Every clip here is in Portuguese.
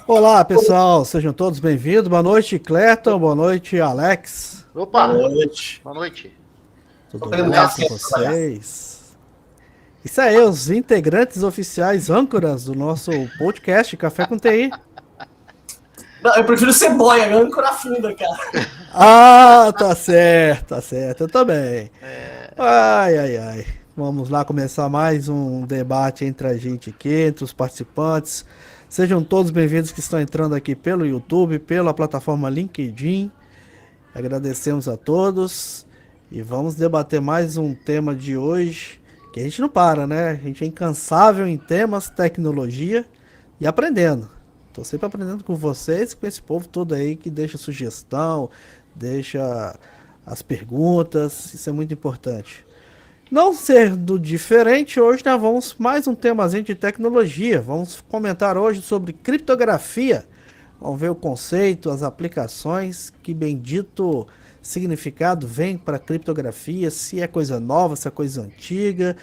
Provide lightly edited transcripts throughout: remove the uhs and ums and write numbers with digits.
Olá, pessoal, sejam todos bem-vindos. Boa noite, Cleton. Boa noite, Alex. Opa! Boa noite. Boa noite. Tudo pegando bom café com pra trabalhar. vocês? Isso aí, os integrantes oficiais âncoras do nosso podcast Café com TI. Não, eu prefiro ser boia, âncora funda, cara. Ah, tá certo, eu também. Ai, ai, ai. Vamos lá começar mais um debate entre a gente aqui, entre os participantes. Sejam todos bem-vindos que estão entrando aqui pelo YouTube, pela plataforma LinkedIn. Agradecemos a todos e vamos debater mais um tema de hoje, que a gente não para, né? A gente é incansável em temas, tecnologia e aprendendo. Tô sempre aprendendo com vocês, com esse povo todo aí que deixa sugestão, deixa as perguntas, isso é muito importante. Não sendo diferente, hoje nós vamos mais um temazinho de tecnologia. Vamos comentar hoje sobre criptografia. Vamos ver o conceito, as aplicações, que bendito significado vem para a criptografia, se é coisa nova, se é coisa antiga,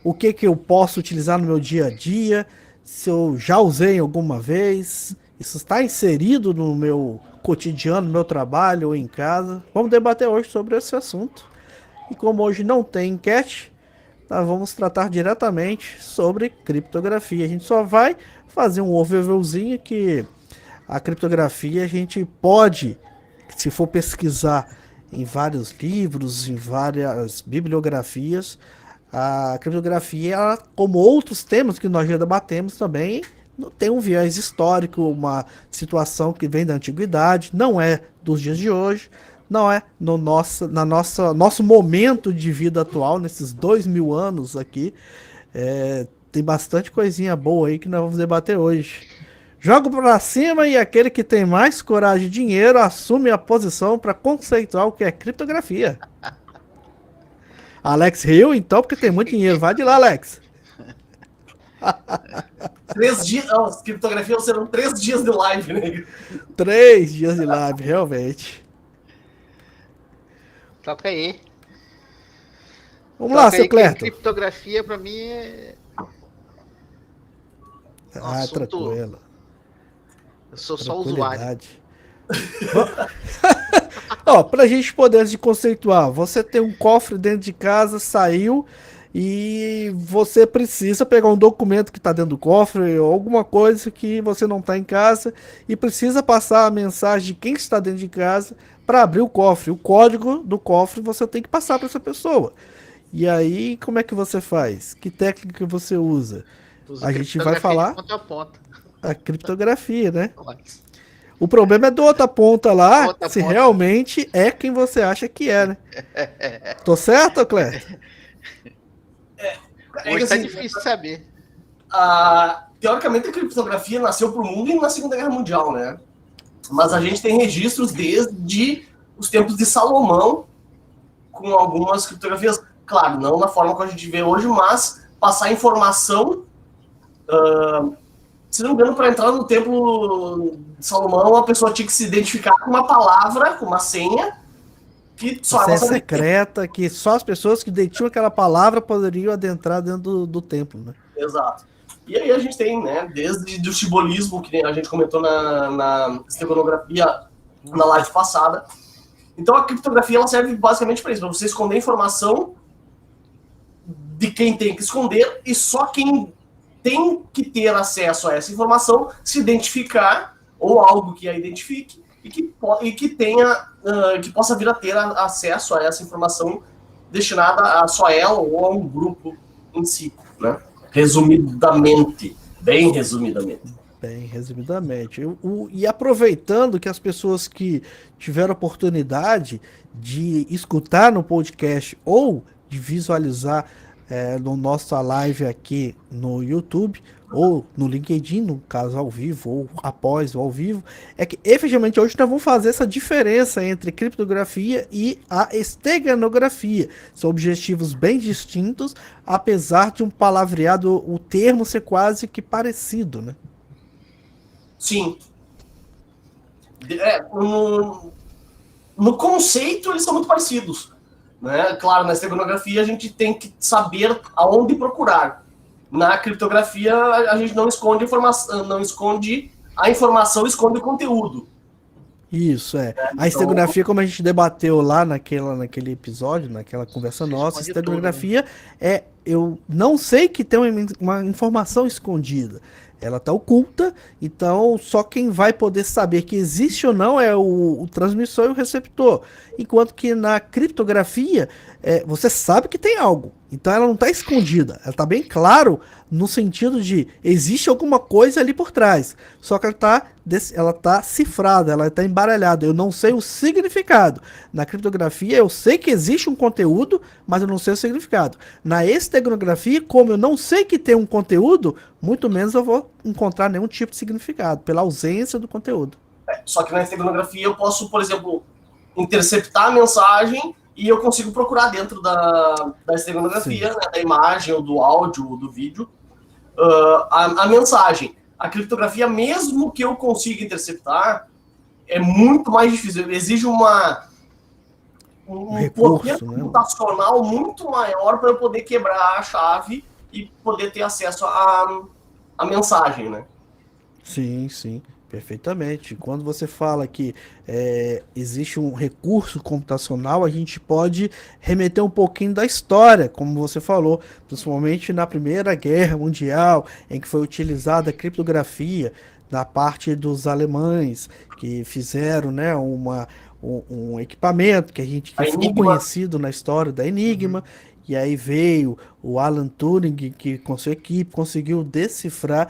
o que que eu posso utilizar no meu dia a dia, se eu já usei alguma vez, isso está inserido no meu cotidiano, no meu trabalho ou em casa. Vamos debater hoje sobre esse assunto. E como hoje não tem enquete, nós vamos tratar diretamente sobre criptografia. A gente só vai fazer um overviewzinho que a criptografia a gente pode, se for pesquisar em vários livros, em várias bibliografias, a criptografia, ela, como outros temas que nós já debatemos também, tem um viés histórico, uma situação que vem da antiguidade, não é dos dias de hoje, não é no nosso momento de vida atual, nesses 2000 anos aqui. Tem bastante coisinha boa aí que nós vamos debater hoje. Jogo pra cima e aquele que tem mais coragem e dinheiro assume a posição para conceituar o que é criptografia. Alex riu, então, porque tem muito dinheiro. Vai de lá, Alex. 3 dias. Não, as criptografias serão 3 dias de live, né? 3 dias de live, realmente. Toca aí. Vamos lá, seu Que Clerto. criptografia pra mim é. Ah, tranquilo. Eu sou só usuário. Ó, pra gente poder se conceituar, você tem um cofre dentro de casa, saiu e você precisa pegar um documento que tá dentro do cofre ou alguma coisa que você não tá em casa e precisa passar a mensagem de quem está dentro de casa para abrir o cofre. O código do cofre você tem que passar para essa pessoa. E aí, como é que você faz? Que técnica você usa? Uso A gente vai falar de ponta a ponta. a criptografia, né? O problema é do outra ponta lá, Outra se ponta. realmente é quem você acha que é, né? Tô certo, Cleto? Hoje tá difícil de saber. Teoricamente, a criptografia nasceu pro mundo na Segunda Guerra Mundial, né? Mas a gente tem registros desde os tempos de Salomão com algumas criptografias, claro, não na forma que a gente vê hoje, mas passar informação. Se não me engano, para entrar no templo de Salomão, a pessoa tinha que se identificar com uma palavra, com uma senha, que só é secreta, que só as pessoas que detinham aquela palavra poderiam adentrar dentro do templo, né? Exato. E aí a gente tem, né, desde o simbolismo, que a gente comentou na esteganografia na live passada. Então a criptografia ela serve basicamente para isso, para você esconder informação de quem tem que esconder e só quem tem que ter acesso a essa informação se identificar ou algo que a identifique e que tenha que possa vir a ter acesso a essa informação destinada a só ela ou a um grupo em si, né? Resumidamente, bem resumidamente. Bem resumidamente. E aproveitando que as pessoas que tiveram oportunidade de escutar no podcast ou de visualizar no nossa live aqui no YouTube ou no LinkedIn, no caso ao vivo ou após o ao vivo, é que efetivamente hoje nós vamos fazer essa diferença entre criptografia e a esteganografia. São objetivos bem distintos, apesar de um palavreado, o termo ser quase que parecido, né? Sim. No conceito, eles são muito parecidos. Né? Claro, na esteganografia a gente tem que saber aonde procurar. Na criptografia, a gente não esconde informação, não esconde a informação esconde o conteúdo. Isso, é. A esteganografia, como a gente debateu lá naquele episódio, naquela conversa nossa, a esteganografia é... Eu não sei que tem uma informação escondida. Ela está oculta, então só quem vai poder saber que existe ou não é o transmissor e o receptor. Enquanto que na criptografia, você sabe que tem algo. Então ela não está escondida. Ela está bem claro no sentido de existe alguma coisa ali por trás. Só que ela tá cifrada, ela está embaralhada. Eu não sei o significado. Na criptografia eu sei que existe um conteúdo, mas eu não sei o significado. Na esteganografia, como eu não sei que tem um conteúdo, muito menos eu vou encontrar nenhum tipo de significado, pela ausência do conteúdo. Só que na esteganografia eu posso, por exemplo, interceptar a mensagem e eu consigo procurar dentro da esteganografia, né, da imagem, ou do áudio, ou do vídeo, a mensagem. A criptografia, mesmo que eu consiga interceptar, é muito mais difícil. Exige um poder computacional muito maior para eu poder quebrar a chave e poder ter acesso à mensagem, né? Sim, sim, perfeitamente. Quando você fala que existe um recurso computacional, a gente pode remeter um pouquinho da história, como você falou, principalmente na Primeira Guerra Mundial, em que foi utilizada a criptografia da parte dos alemães, que fizeram, né, um equipamento que ficou conhecido na história da Enigma. E aí veio o Alan Turing, que com sua equipe conseguiu decifrar.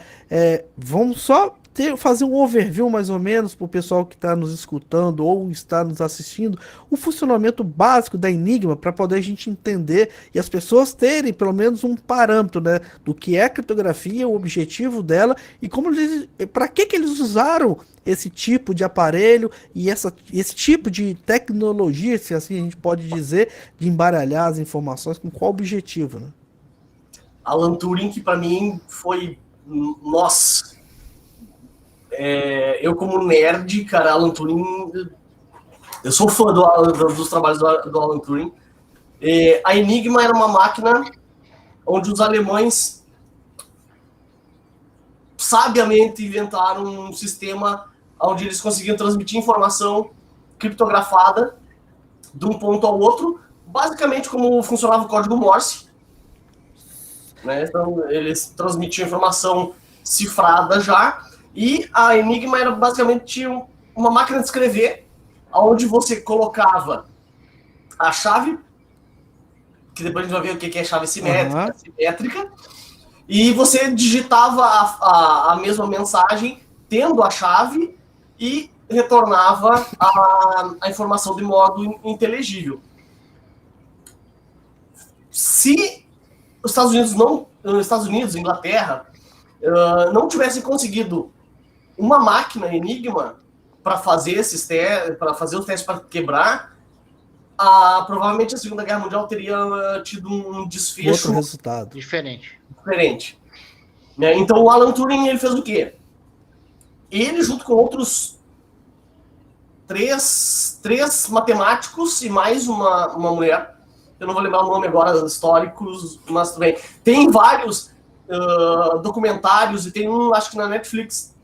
Vamos só fazer um overview mais ou menos para o pessoal que está nos escutando ou está nos assistindo, o funcionamento básico da Enigma, para poder a gente entender e as pessoas terem pelo menos um parâmetro, né, do que é a criptografia, o objetivo dela e para que eles usaram esse tipo de aparelho e esse tipo de tecnologia, se assim a gente pode dizer, de embaralhar as informações, com qual objetivo, né? Alan Turing, que para mim foi... Nossa! Eu como nerd, cara, Alan Turing... Eu sou fã dos trabalhos do Alan Turing. A Enigma era uma máquina onde os alemães sabiamente inventaram um sistema onde eles conseguiam transmitir informação criptografada de um ponto ao outro, basicamente como funcionava o código Morse. Né? Então, eles transmitiam informação cifrada já, e a Enigma era basicamente uma máquina de escrever, onde você colocava a chave, que depois a gente vai ver o que é chave simétrica, e você digitava a mesma mensagem tendo a chave e retornava a informação de modo inteligível. Se os Estados Unidos, Inglaterra, não tivessem conseguido uma máquina Enigma para fazer os testes para quebrar, provavelmente a Segunda Guerra Mundial teria tido um desfecho outro resultado diferente. Né? Então o Alan Turing, ele fez o quê? Ele, junto com outros três matemáticos e mais uma mulher, eu não vou lembrar o nome agora, históricos, mas também tem vários documentários, e tem acho que na Netflix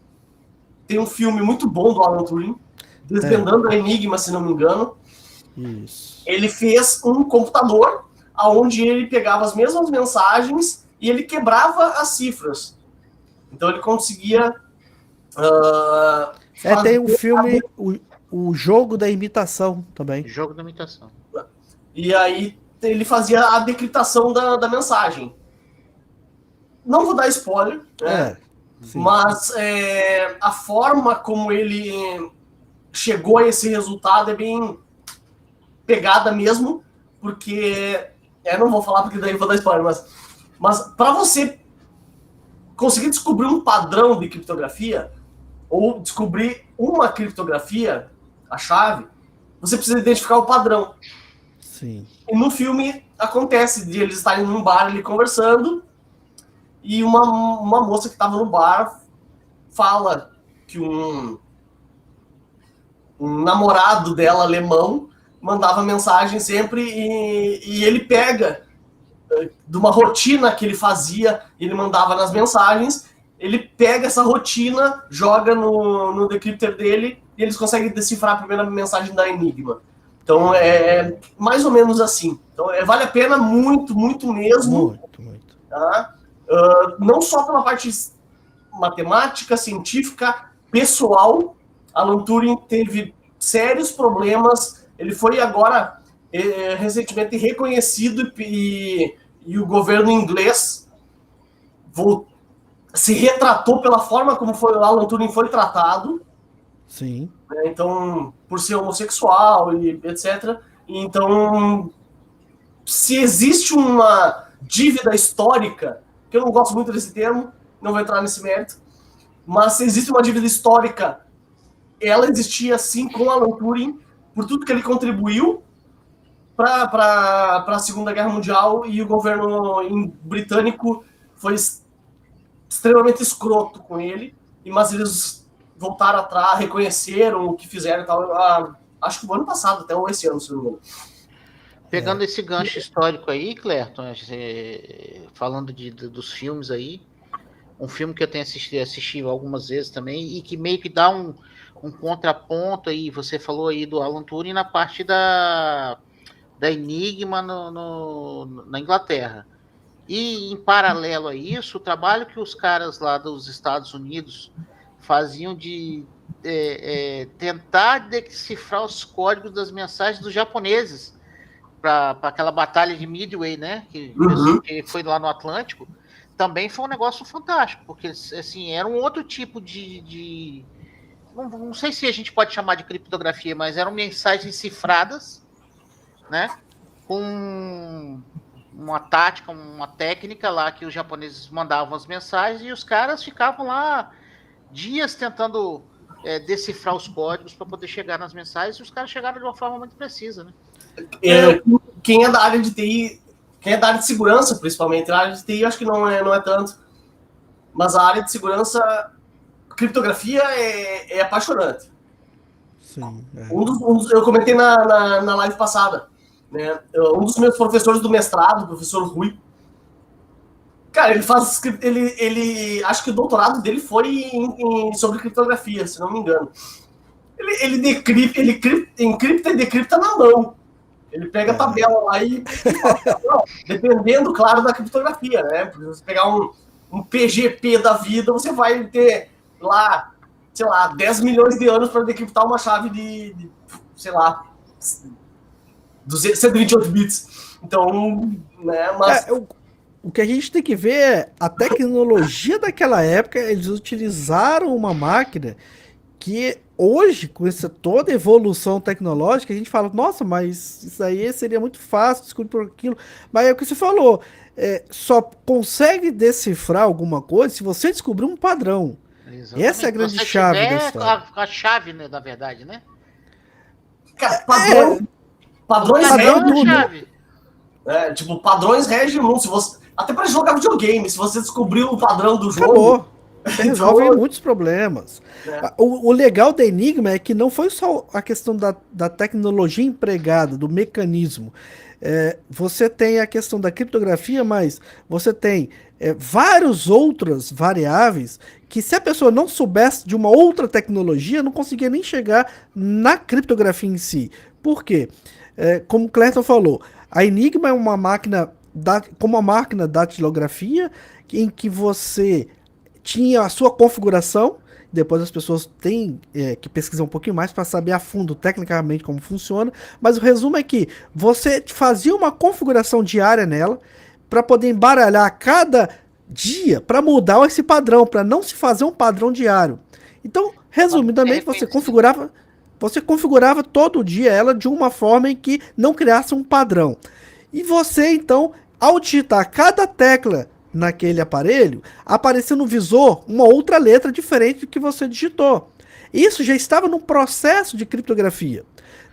tem um filme muito bom do Alan Turing, Desvendando a Enigma, se não me engano. Isso. Ele fez um computador onde ele pegava as mesmas mensagens e ele quebrava as cifras. Então ele conseguia tem um filme, o Jogo da Imitação também. Jogo da Imitação. E aí ele fazia a decriptação da mensagem. Não vou dar spoiler, né? Mas a forma como ele chegou a esse resultado é bem pegada mesmo, porque... não vou falar porque daí eu vou dar spoiler, mas para você conseguir descobrir um padrão de criptografia, ou descobrir uma criptografia, a chave, você precisa identificar o padrão. Sim. E no filme acontece de eles estarem num bar ali conversando, e uma moça que estava no bar fala que um namorado dela, alemão, mandava mensagem sempre, e ele pega de uma rotina que ele fazia, ele mandava nas mensagens, ele pega essa rotina, joga no decryptor dele e eles conseguem decifrar a primeira mensagem da Enigma. Então é mais ou menos assim. Então vale a pena muito, muito mesmo. Muito. Tá? Não só pela parte matemática, científica, pessoal. Alan Turing teve sérios problemas. Ele foi agora recentemente reconhecido e o governo inglês se retratou pela forma como o Alan Turing foi tratado. Sim. Né? Então, por ser homossexual e etc. Então, se existe uma dívida histórica, que eu não gosto muito desse termo, não vou entrar nesse mérito, mas se existe uma dívida histórica, ela existia sim com Alan Turing, por tudo que ele contribuiu para a Segunda Guerra Mundial, e o governo britânico foi extremamente escroto com ele, mas eles voltaram atrás, reconheceram o que fizeram e tal, acho que o ano passado, até ou esse ano, se não me engano. Pegando esse gancho histórico aí, Clerton, falando dos filmes aí, um filme que eu tenho assistido algumas vezes também, e que meio que dá um contraponto aí, você falou aí do Alan Turing na parte da Enigma na Inglaterra. E, em paralelo a isso, o trabalho que os caras lá dos Estados Unidos faziam de tentar decifrar os códigos das mensagens dos japoneses para aquela batalha de Midway, né? Que foi lá no Atlântico, também foi um negócio fantástico, porque assim, era um outro tipo de não sei se a gente pode chamar de criptografia, mas eram mensagens cifradas, né? Com uma tática, uma técnica lá que os japoneses mandavam as mensagens e os caras ficavam lá dias tentando decifrar os códigos para poder chegar nas mensagens, e os caras chegaram de uma forma muito precisa, né? Quem é da área de TI, quem é da área de segurança, principalmente, a área de TI acho que não é tanto, mas a área de segurança, criptografia é apaixonante. Sim. Eu comentei na live passada, né? Um dos meus professores do mestrado, o professor Rui, cara, ele acho que o doutorado dele foi sobre criptografia, se não me engano. Ele encripta e decripta na mão. Ele pega a tabela lá e dependendo, claro, da criptografia, né? Porque se você pegar um PGP da vida, você vai ter lá, sei lá, 10 milhões de anos para decriptar uma chave de sei lá, 128 bits. Então, né, mas... O que a gente tem que ver é a tecnologia daquela época. Eles utilizaram uma máquina que hoje, com essa toda evolução tecnológica, a gente fala, nossa, mas isso aí seria muito fácil descobrir por aquilo. Mas é o que você falou, só consegue decifrar alguma coisa se você descobrir um padrão. Exatamente. Essa é a grande chave da história. A chave, né, da verdade, né? Cara, padrões regem chave. Tipo, padrões regem o mundo. Se você, até para jogar videogame, se você descobrir o padrão do jogo... Acabou. Você resolve muitos problemas. O legal da Enigma é que não foi só a questão da tecnologia empregada, do mecanismo. Você tem a questão da criptografia, mas você tem várias outras variáveis que, se a pessoa não soubesse de uma outra tecnologia, não conseguia nem chegar na criptografia em si. Por quê? Como o Clerton falou, a Enigma é uma máquina, como a máquina da datilografia, em que você tinha a sua configuração. Depois as pessoas têm que pesquisar um pouquinho mais para saber a fundo tecnicamente como funciona, mas o resumo é que você fazia uma configuração diária nela para poder embaralhar a cada dia para mudar esse padrão, para não se fazer um padrão diário. Então, resumidamente, você configurava todo dia ela de uma forma em que não criasse um padrão. E você, então, ao digitar cada tecla naquele aparelho, apareceu no visor uma outra letra diferente do que você digitou. Isso já estava no processo de criptografia.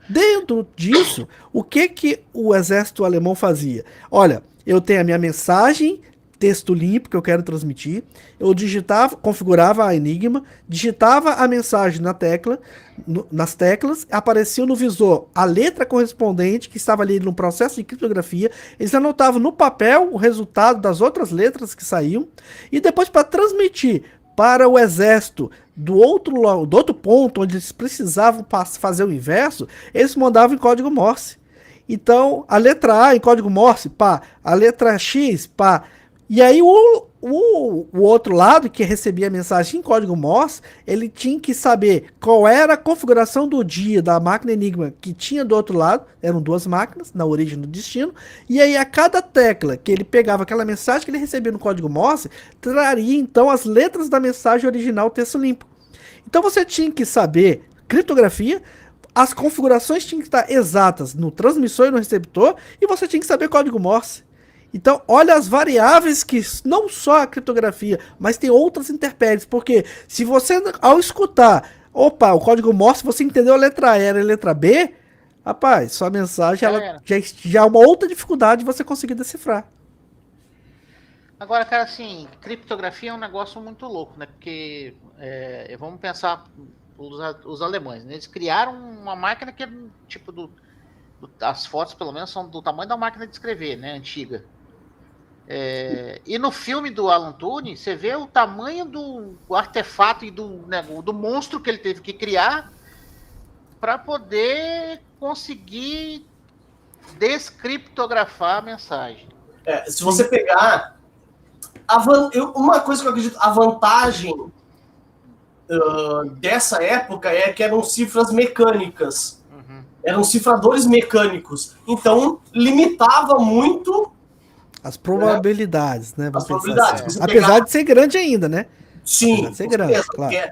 Dentro disso, o que o exército alemão fazia? Olha, eu tenho a minha mensagem texto limpo que eu quero transmitir. Eu digitava, configurava a Enigma, digitava a mensagem nas teclas, aparecia no visor a letra correspondente que estava ali no processo de criptografia. Eles anotavam no papel o resultado das outras letras que saíam e depois para transmitir para o exército do outro ponto onde eles precisavam fazer o inverso, eles mandavam em código Morse. Então, a letra A em código Morse, pá. A letra X, pá. E aí o outro lado, que recebia a mensagem em código Morse, ele tinha que saber qual era a configuração do dia da máquina Enigma que tinha do outro lado. Eram duas máquinas, na origem do destino. E aí a cada tecla que ele pegava aquela mensagem que ele recebia no código Morse, traria então as letras da mensagem original texto limpo. Então você tinha que saber criptografia, as configurações tinham que estar exatas no transmissor e no receptor, e você tinha que saber código Morse. Então, olha as variáveis que não só a criptografia, mas tem outras intempéries, porque se você, ao escutar, opa, o código Morse, você entendeu a letra A e a letra B, rapaz, sua mensagem ela já é uma outra dificuldade de você conseguir decifrar. Agora, cara, assim, criptografia é um negócio muito louco, né? Porque, vamos pensar... Os alemães, né? Eles criaram uma máquina que é tipo as fotos pelo menos são do tamanho da máquina de escrever, né, antiga. E no filme do Alan Turing você vê o tamanho do artefato e do monstro que ele teve que criar para poder conseguir descriptografar a mensagem. Se você pegar uma coisa que eu acredito, a vantagem dessa época é que eram cifras mecânicas. Eram cifradores mecânicos. Então, limitava muito as probabilidades, né? As probabilidades. Assim. Apesar de ser grande ainda, né? Sim, ser grande, claro. Porque,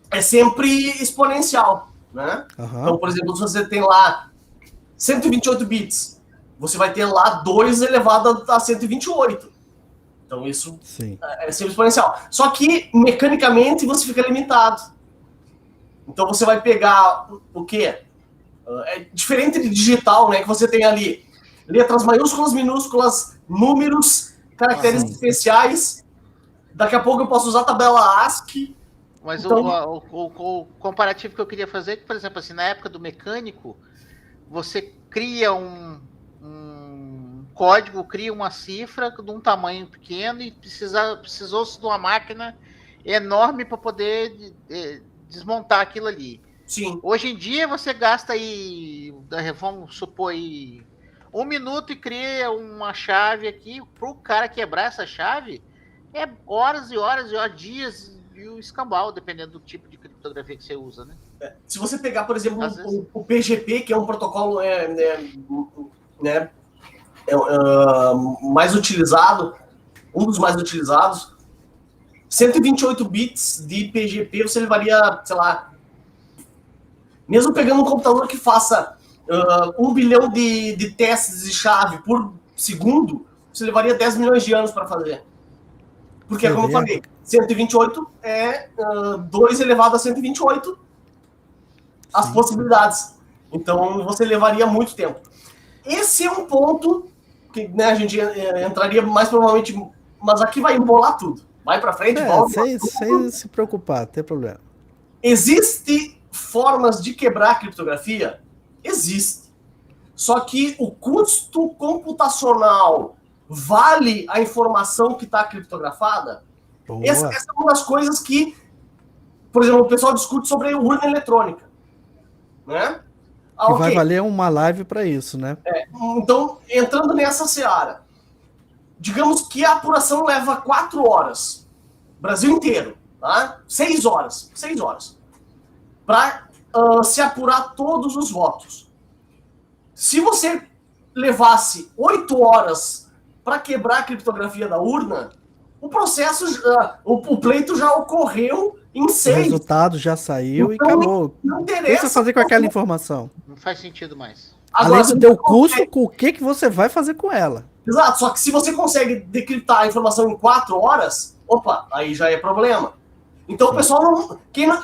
é sempre exponencial, né? Então, por exemplo, se você tem lá 128 bits, você vai ter lá 2 elevado a 128. Então, isso é sempre exponencial. Só que, mecanicamente, você fica limitado. Então, você vai pegar o quê? É diferente de digital, né? Que você tem ali letras maiúsculas, minúsculas, números, caracteres especiais. Daqui a pouco eu posso usar a tabela ASCII. Mas então... o comparativo que eu queria fazer é que, por exemplo, assim, na época do mecânico, você cria um código, cria uma cifra de um tamanho pequeno e precisou-se de uma máquina enorme para poder desmontar aquilo ali. Sim. Hoje em dia você gasta aí, vamos supor aí, 1 minuto e cria uma chave aqui. Para o cara quebrar essa chave, é horas e horas e horas, dias e o escambau, dependendo do tipo de criptografia que você usa, né? Se você pegar, por exemplo, o PGP, que é um protocolo mais utilizado, um dos mais utilizados, 128 bits de PGP você levaria, sei lá, mesmo pegando um computador que faça 1 bilhão de testes de chave por segundo, você levaria 10 milhões de anos para fazer. Porque, como eu falei, 128 é 2 elevado a 128 as possibilidades. Então, você levaria muito tempo. Esse é um ponto que, né, a gente entraria mais provavelmente, mas aqui vai embolar tudo. Vai para frente, volta. Sem se preocupar, não tem problema. Existe formas de quebrar a criptografia? Existe. Só que o custo computacional vale a informação que está criptografada? Essa é uma das coisas que, por exemplo, o pessoal discute sobre a urna eletrônica. Né? Que vai valer uma live para isso, né? Então, entrando nessa seara, digamos que a apuração leva 4 horas. Brasil inteiro, tá? 6 horas. 6 horas. Para se apurar todos os votos. Se você levasse 8 horas para quebrar a criptografia da urna, o processo, o pleito já ocorreu em 6. O resultado já saiu então, e acabou. Não interessa. O que você fazer com aquela informação? Não faz sentido mais. Agora, além do teu custo, com o que você vai fazer com ela? Exato, só que se você consegue decriptar a informação em 4 horas, opa, aí já é problema. Então o pessoal não...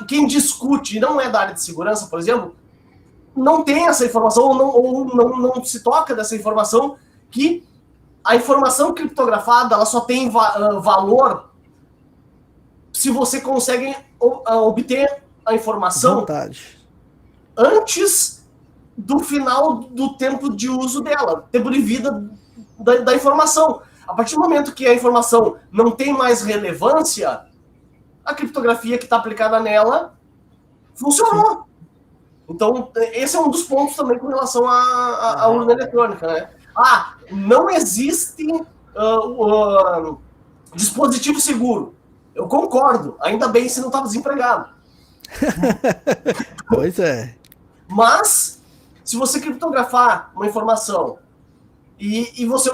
Quem discute e não é da área de segurança, por exemplo, não tem essa informação ou não se toca dessa informação que a informação criptografada ela só tem valor se você consegue obter a informação Vontade. antes do final do tempo de uso dela, tempo de vida da informação. A partir do momento que a informação não tem mais relevância, a criptografia que está aplicada nela funcionou. Então, esse é um dos pontos também com relação à urna eletrônica, né? Não existe dispositivo seguro. Eu concordo. Ainda bem se não estava desempregado. Pois é. Mas, se você criptografar uma informação e você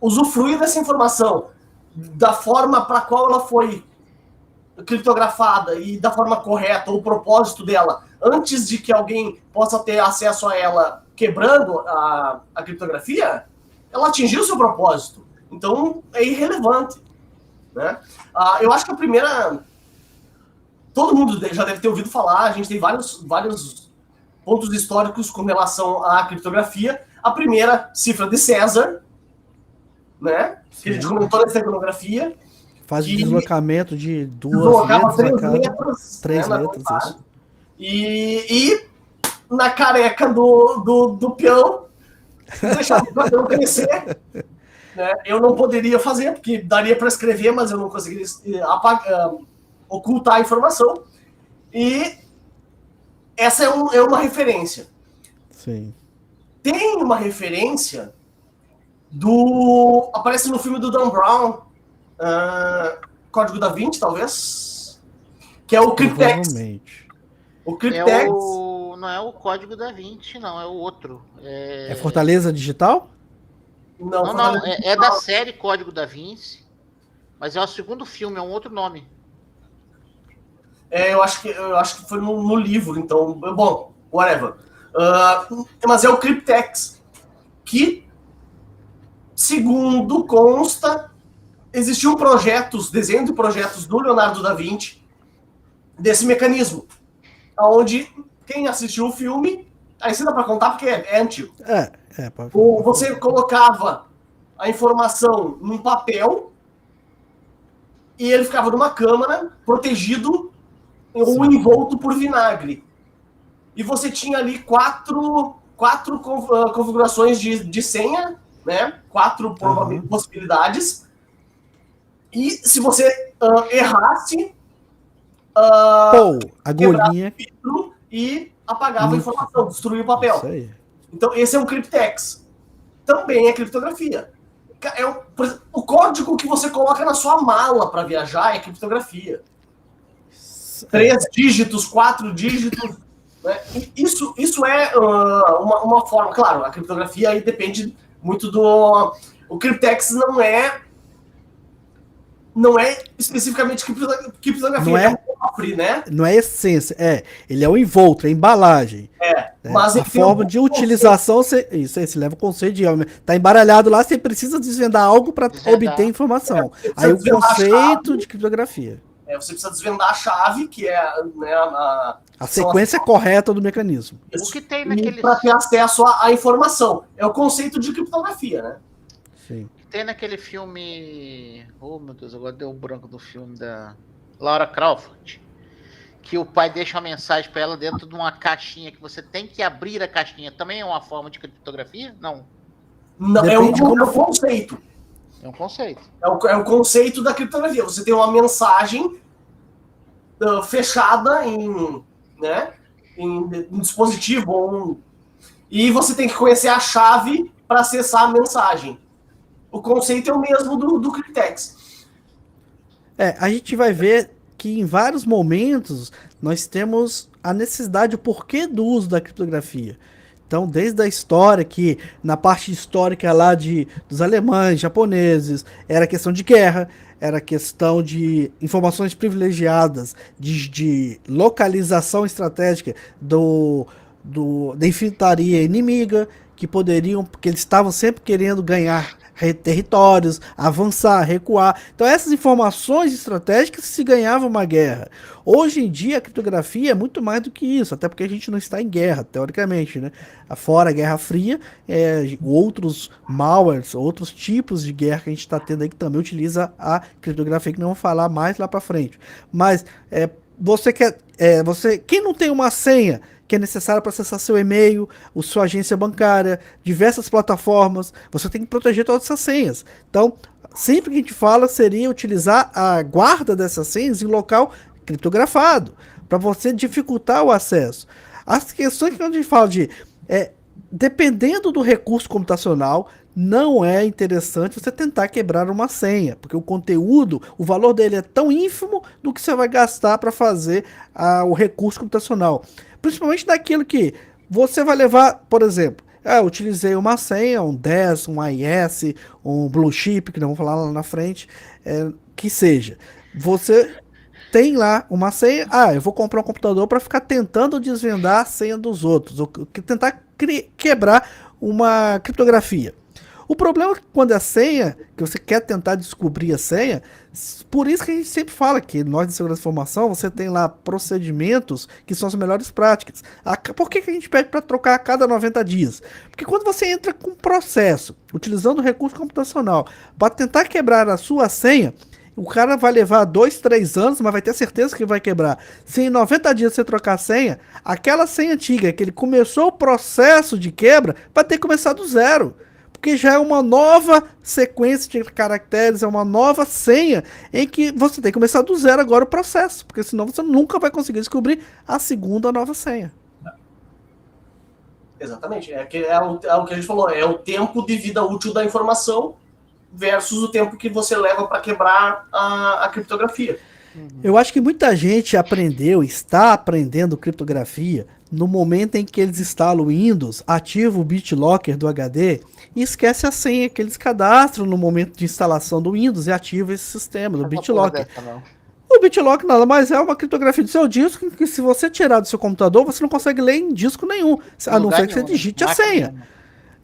usufruir dessa informação da forma para qual ela foi criptografada e da forma correta, ou o propósito dela, antes de que alguém possa ter acesso a ela quebrando a criptografia, ela atingiu o seu propósito. Então, é irrelevante. Né? Eu acho que a primeira... Todo mundo já deve ter ouvido falar, a gente tem vários pontos históricos com relação à criptografia. A primeira, cifra de César, né? Que a gente comentou nessa iconografia. Faz o deslocamento de 2 letras. 3 letras, isso. E na careca do peão, deixar o peão crescer. Né? Eu não poderia fazer, porque daria para escrever, mas eu não conseguiria ocultar a informação. E essa é uma referência. Sim. Tem uma referência aparece no filme do Dan Brown, Código da Vinci, talvez, que é o Cryptex. O Cryptex... não é o Código da Vinci, não, é o outro. É Fortaleza Digital? Não, é da série Código da Vinci, mas é o segundo filme, é um outro nome. Eu acho que foi no livro, então, bom, whatever. Mas é o Cryptex, que, segundo consta, existiam desenho de projetos do Leonardo da Vinci desse mecanismo, onde quem assistiu o filme, aí você dá para contar porque é antigo. Você colocava a informação num papel e ele ficava numa câmara protegido ou envolto por vinagre. E você tinha ali quatro configurações de senha, né? 4 possibilidades. E se você errasse, agulhinha e apagava a informação, destruía o papel. Isso aí. Então, esse é um Cryptex. Também é criptografia. O código que você coloca na sua mala para viajar é criptografia. 3 dígitos, 4 dígitos. Né? Isso é uma forma. Claro, a criptografia aí depende muito do... O Cryptex não é especificamente criptografia, não é cofre, né? Não é essência, ele é o envolto, é a embalagem. Mas a forma de utilização, você leva o conceito de... Tá embaralhado lá, você precisa desvendar algo para obter informação. Aí o conceito de criptografia. Você precisa desvendar a chave, que é a sequência correta do mecanismo. O que tem naquele... Para ter acesso à informação. É o conceito de criptografia, né? Sim. Tem naquele filme... Oh, meu Deus, agora deu um branco do filme da Laura Crawford. Que o pai deixa uma mensagem para ela dentro de uma caixinha que você tem que abrir a caixinha. Também é uma forma de criptografia? Não. Não, é um conceito. É um conceito. É o conceito da criptografia. Você tem uma mensagem fechada em um dispositivo e você tem que conhecer a chave para acessar a mensagem. O conceito é o mesmo do Cryptex. A gente vai ver que em vários momentos nós temos a necessidade, o porquê do uso da criptografia. Então, desde a história, que na parte histórica lá dos alemães, japoneses, era questão de guerra, era questão de informações privilegiadas, de localização estratégica da infantaria inimiga, porque eles estavam sempre querendo ganhar territórios, avançar, recuar. Então essas informações estratégicas se ganhava uma guerra. Hoje em dia a criptografia é muito mais do que isso, até porque a gente não está em guerra, teoricamente, né? Fora a Guerra Fria, outros malwares, outros tipos de guerra que a gente está tendo aí que também utiliza a criptografia, que não vou falar mais lá para frente. Mas quem não tem uma senha que é necessária para acessar seu e-mail, sua agência bancária, diversas plataformas, você tem que proteger todas essas senhas. Então, sempre que a gente fala seria utilizar a guarda dessas senhas em local criptografado, para você dificultar o acesso. As questões que a gente fala dependendo do recurso computacional, não é interessante você tentar quebrar uma senha, porque o conteúdo, o valor dele é tão ínfimo do que você vai gastar para fazer o recurso computacional. Principalmente daquilo que você vai levar, por exemplo, eu utilizei uma senha, um DES, um AES, um Blue Chip, que não vamos falar lá na frente, que seja. Você tem lá uma senha, eu vou comprar um computador para ficar tentando desvendar a senha dos outros, ou tentar quebrar uma criptografia. O problema é que quando é senha, que você quer tentar descobrir a senha, por isso que a gente sempre fala que nós de segurança de informação, você tem lá procedimentos que são as melhores práticas. Por que a gente pede para trocar a cada 90 dias? Porque quando você entra com um processo, utilizando o recurso computacional, para tentar quebrar a sua senha, o cara vai levar 2, 3 anos, mas vai ter certeza que vai quebrar. Se em 90 dias você trocar a senha, aquela senha antiga que ele começou o processo de quebra, vai ter que começar do zero. Porque já é uma nova sequência de caracteres, é uma nova senha em que você tem que começar do zero agora o processo, porque senão você nunca vai conseguir descobrir a segunda nova senha. Exatamente, é o que a gente falou, é o tempo de vida útil da informação versus o tempo que você leva para quebrar a criptografia. Eu acho que muita gente está aprendendo criptografia no momento em que eles instalam o Windows, ativam o BitLocker do HD e esquece a senha que eles cadastram no momento de instalação do Windows e ativam esse sistema do BitLocker. O BitLocker nada mais é uma criptografia do seu disco que se você tirar do seu computador, você não consegue ler em disco nenhum, a não ser que você digite a senha.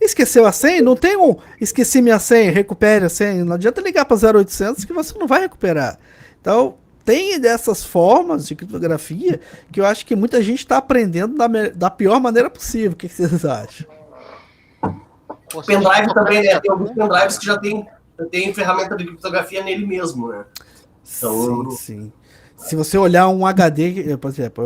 Esqueceu a senha? Não tem esqueci minha senha, recupere a senha. Não adianta ligar para 0800 que você não vai recuperar. Então, tem dessas formas de criptografia que eu acho que muita gente está aprendendo da pior maneira possível. O que vocês acham? Pendrive também, né? Tem alguns pendrives que já tem ferramenta de criptografia nele mesmo, né? Então, sim. Se você olhar um HD, por exemplo,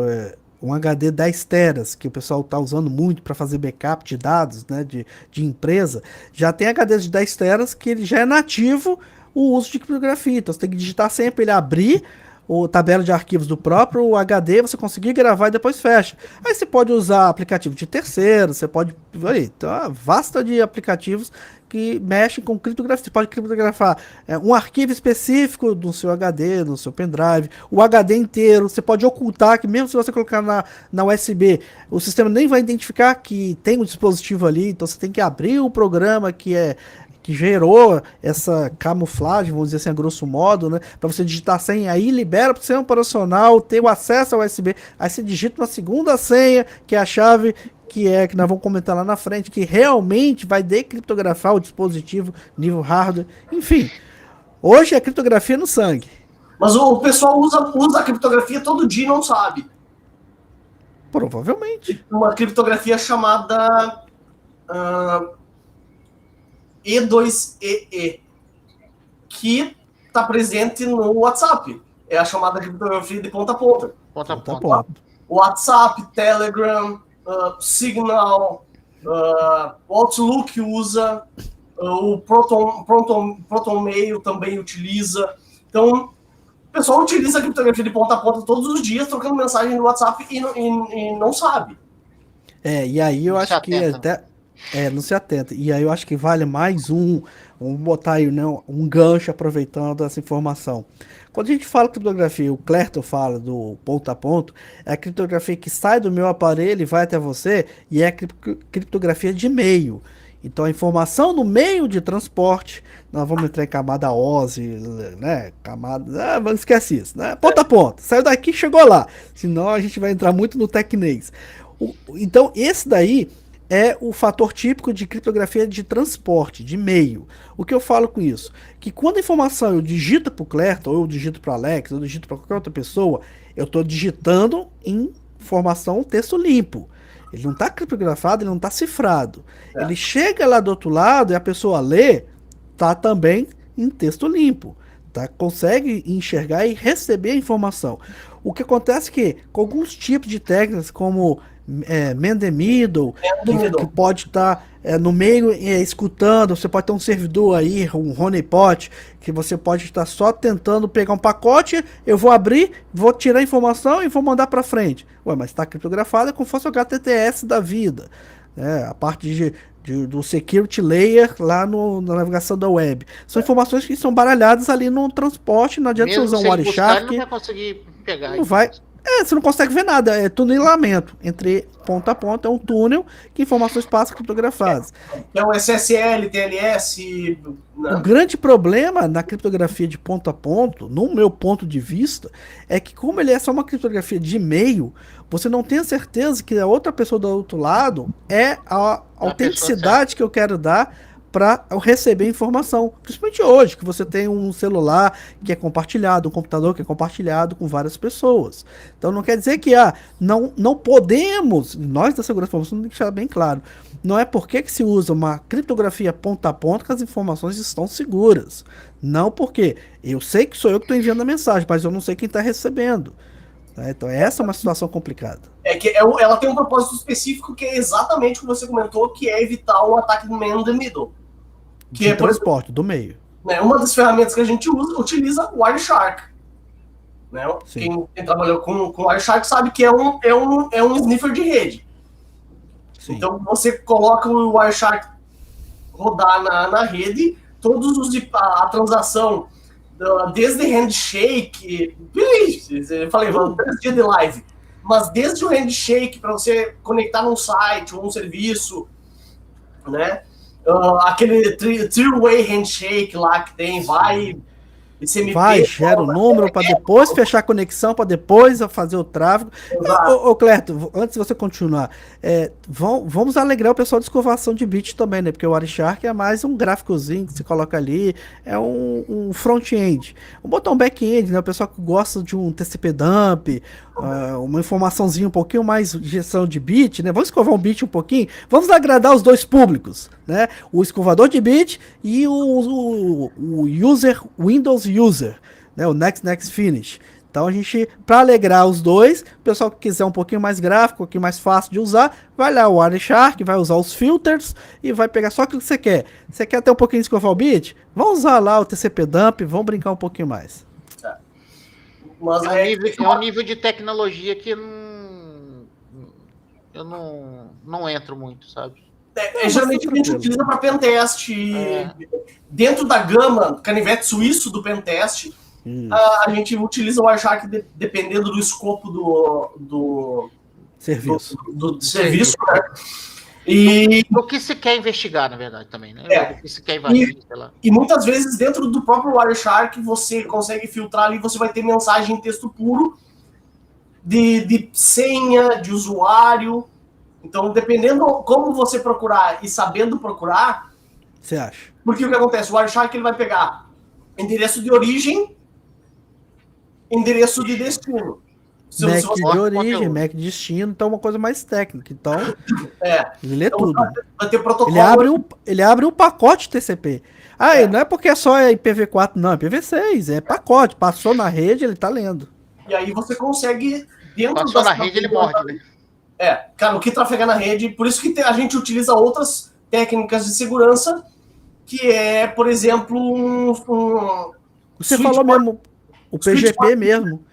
um HD 10 teras, que o pessoal está usando muito para fazer backup de dados, né, de empresa, já tem HDs de 10 teras que ele já é nativo o uso de criptografia. Então você tem que digitar sempre, ele abrir a tabela de arquivos do próprio HD, você conseguir gravar e depois fecha. Aí você pode usar aplicativo de terceiro, você pode... Então, uma vasta de aplicativos que mexem com criptografia. Você pode criptografar um arquivo específico do seu HD, do seu pendrive, o HD inteiro. Você pode ocultar, que mesmo se você colocar na USB, o sistema nem vai identificar que tem um dispositivo ali. Então você tem que abrir o programa que gerou essa camuflagem, vamos dizer assim, a grosso modo, né? Para você digitar a senha, aí libera para o sistema operacional ter o acesso ao USB. Aí você digita uma segunda senha, que é a chave que nós vamos comentar lá na frente, que realmente vai decriptografar o dispositivo nível hardware. Enfim, hoje é criptografia no sangue. Mas o pessoal usa a criptografia todo dia e não sabe. Provavelmente. Uma criptografia chamada E2EE, que está presente no WhatsApp. É a chamada criptografia de ponta a ponta. Ponta a ponta. WhatsApp, Telegram, Signal, o Outlook usa, o Proton Mail também utiliza. Então, o pessoal utiliza a criptografia de ponta a ponta todos os dias, trocando mensagem no WhatsApp e não sabe. E aí eu acho que até... não se atenta. E aí eu acho que vale mais vamos botar aí, né, um gancho aproveitando essa informação. Quando a gente fala criptografia, o Clerton fala do ponto a ponto, é a criptografia que sai do meu aparelho e vai até você, e é a criptografia de meio. Então a informação no meio de transporte, nós vamos entrar em camada OSI, né, esquece isso, né, ponto a ponto, saiu daqui, chegou lá, senão a gente vai entrar muito no tecnês. Então esse daí é o fator típico de criptografia de transporte, de e-mail. O que eu falo com isso? Que quando a informação eu digito para o Clerton, ou eu digito para o Alex, ou eu digito para qualquer outra pessoa, eu estou digitando em informação texto limpo. Ele não está criptografado, ele não está cifrado. Ele chega lá do outro lado e a pessoa lê, tá também em texto limpo. Tá? Consegue enxergar e receber a informação. O que acontece é que, com alguns tipos de técnicas, como man the middle, que pode estar no meio escutando, você pode ter um servidor aí, um honeypot, que você pode estar só tentando pegar um pacote, eu vou abrir, vou tirar a informação e vou mandar para frente. Ué, mas está criptografado, é como se fosse o HTTPS da vida. A parte do security layer lá na navegação da web. São informações que são baralhadas ali no transporte, não adianta Mesmo você usar um Wireshark. Não vai conseguir pegar. Não vai. Você não consegue ver nada, é tunilamento entre ponta a ponta, é um túnel que informações passam criptografadas. É o SSL, TLS. O grande problema na criptografia de ponto a ponto, no meu ponto de vista, é que como ele é só uma criptografia de e-mail, você não tem a certeza que a outra pessoa do outro lado é a autenticidade que eu quero dar para receber informação. Principalmente hoje, que você tem um celular que é compartilhado, um computador que é compartilhado com várias pessoas. Então não quer dizer que não podemos, nós da segurança da informação temos que deixar bem claro, não é porque que se usa uma criptografia ponta a ponta que as informações estão seguras. Não porque eu sei que sou eu que estou enviando a mensagem, mas eu não sei quem está recebendo. Então essa é uma situação complicada. Ela tem um propósito específico que é exatamente o que você comentou, que é evitar um ataque do man in the middle. Que de transporte, do meio. Uma das ferramentas que a gente utiliza o Wireshark. Quem trabalhou com Wireshark sabe que é um sniffer de rede. Sim. Então você coloca o Wireshark rodar na rede, a transação, desde handshake, eu falei, vamos 3 dias de live, mas desde o handshake para você conectar num site ou um serviço, né? Aquele three-way handshake lá que tem, gera o número para depois fechar a conexão, para depois fazer o tráfego. Ô Clerto, antes de você continuar, vamos alegrar o pessoal de escovação de bit também, né? Porque o Wireshark é mais um gráficozinho que se coloca ali, é um front-end. Vamos botar um back-end, né? O pessoal que gosta de um TCP dump, uma informaçãozinha um pouquinho mais de gestão de bit, né? Vamos escovar um bit um pouquinho, vamos agradar os dois públicos, né? O escovador de bit e o Windows User, né? O Next Finish. Então a gente, para alegrar os dois, o pessoal que quiser um pouquinho mais gráfico, um pouquinho mais fácil de usar, vai lá o Wireshark, vai usar os filters e vai pegar só aquilo que você quer. Você quer ter um pouquinho de escovar o bit? Vamos usar lá o TCP dump, vamos brincar um pouquinho mais. Mas é um nível de tecnologia que eu não entro muito, sabe? Geralmente a gente utiliza para pentest. Dentro da gama canivete suíço do pentest, a gente utiliza o Wireshark dependendo do escopo do serviço. Do serviço, né? E o que se quer investigar, na verdade, também, né? O que se quer invadir, sei lá. E muitas vezes, dentro do próprio Wireshark, você consegue filtrar ali, você vai ter mensagem em texto puro de senha, de usuário. Então, dependendo como você procurar e sabendo procurar, você acha? Porque o que acontece? O Wireshark ele vai pegar endereço de origem, endereço de destino. MAC de origem, MAC de destino, então é uma coisa mais técnica. Então, ele lê tudo. Vai ter protocolo. Ele abre um pacote TCP. Não é porque é só IPv4, não, é IPv6, é pacote. Passou na rede, ele tá lendo. E aí você consegue, passou na rede, ele morde, né? Cara, o que trafega na rede, por isso que a gente utiliza outras técnicas de segurança, que é, por exemplo, você falou mesmo, o PGP mesmo,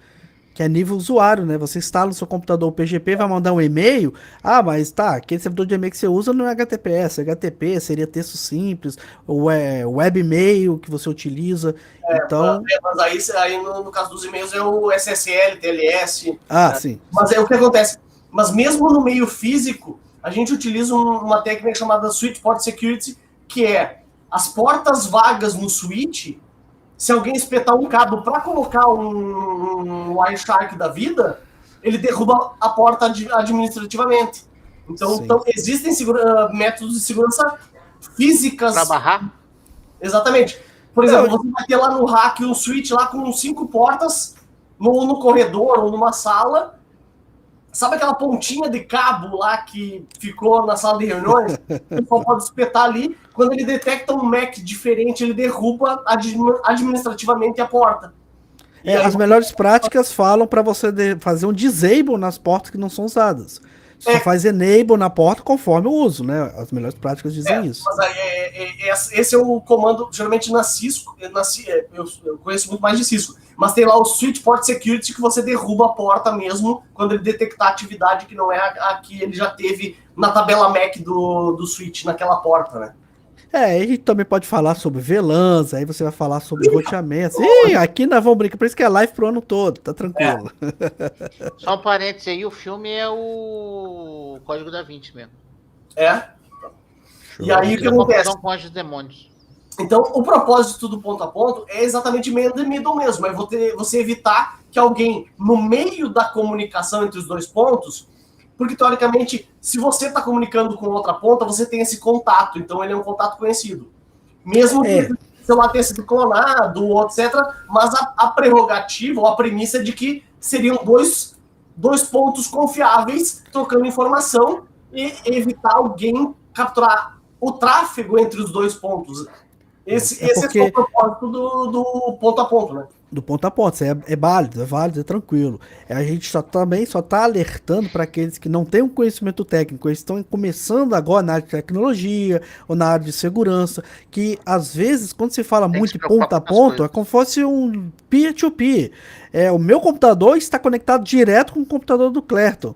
que é nível usuário, né? Você instala no seu computador o PGP, vai mandar um e-mail. Aquele servidor de e-mail que você usa não é HTTPS, HTTP seria texto simples, ou webmail que você utiliza. Então... Mas aí no caso dos e-mails é o SSL, TLS. Sim. Mas é o que acontece. Mas mesmo no meio físico, a gente utiliza uma técnica chamada Switch Port Security, que é as portas vagas no switch. Se alguém espetar um cabo para colocar um Wireshark da vida, ele derruba a porta administrativamente. Então existem métodos de segurança físicas. Para barrar? Exatamente. Por exemplo, você vai ter lá no hack um switch lá com 5 portas no corredor ou numa sala. Sabe aquela pontinha de cabo lá que ficou na sala de reuniões? O pessoal pode espetar ali. Quando ele detecta um MAC diferente, ele derruba administrativamente a porta. As melhores práticas falam para você fazer um disable nas portas que não são usadas. Você faz enable na porta conforme o uso, né? As melhores práticas dizem isso. Mas aí, esse é o comando, geralmente na Cisco, eu conheço muito mais de Cisco, mas tem lá o Switch Port Security que você derruba a porta mesmo quando ele detectar atividade que não é a que ele já teve na tabela MAC do switch, naquela porta, né? A gente também pode falar sobre VLANs, aí você vai falar sobre roteamentos. Aqui nós vamos brincar, por isso que é live pro ano todo, tá tranquilo. Só um parênteses aí, o filme é o Código da Vinci mesmo. E aí o que acontece? Com os demônios. Então, o propósito do ponto a ponto é exatamente man in the middle mesmo, é você evitar que alguém, no meio da comunicação entre os dois pontos, porque, teoricamente, se você está comunicando com outra ponta, você tem esse contato. Então, ele é um contato conhecido. Mesmo que o celular tenha sido clonado, etc. Mas a prerrogativa, ou a premissa é de que seriam dois pontos confiáveis trocando informação e evitar alguém capturar o tráfego entre os dois pontos. Esse é o propósito do ponto a ponto, né? Do ponto a ponto, é válido, é tranquilo. A gente só tá alertando para aqueles que não têm um conhecimento técnico, eles estão começando agora na área de tecnologia ou na área de segurança, que às vezes, quando se fala muito de ponto a ponto, é como se fosse um peer-to-peer. O meu computador está conectado direto com o computador do Clerton.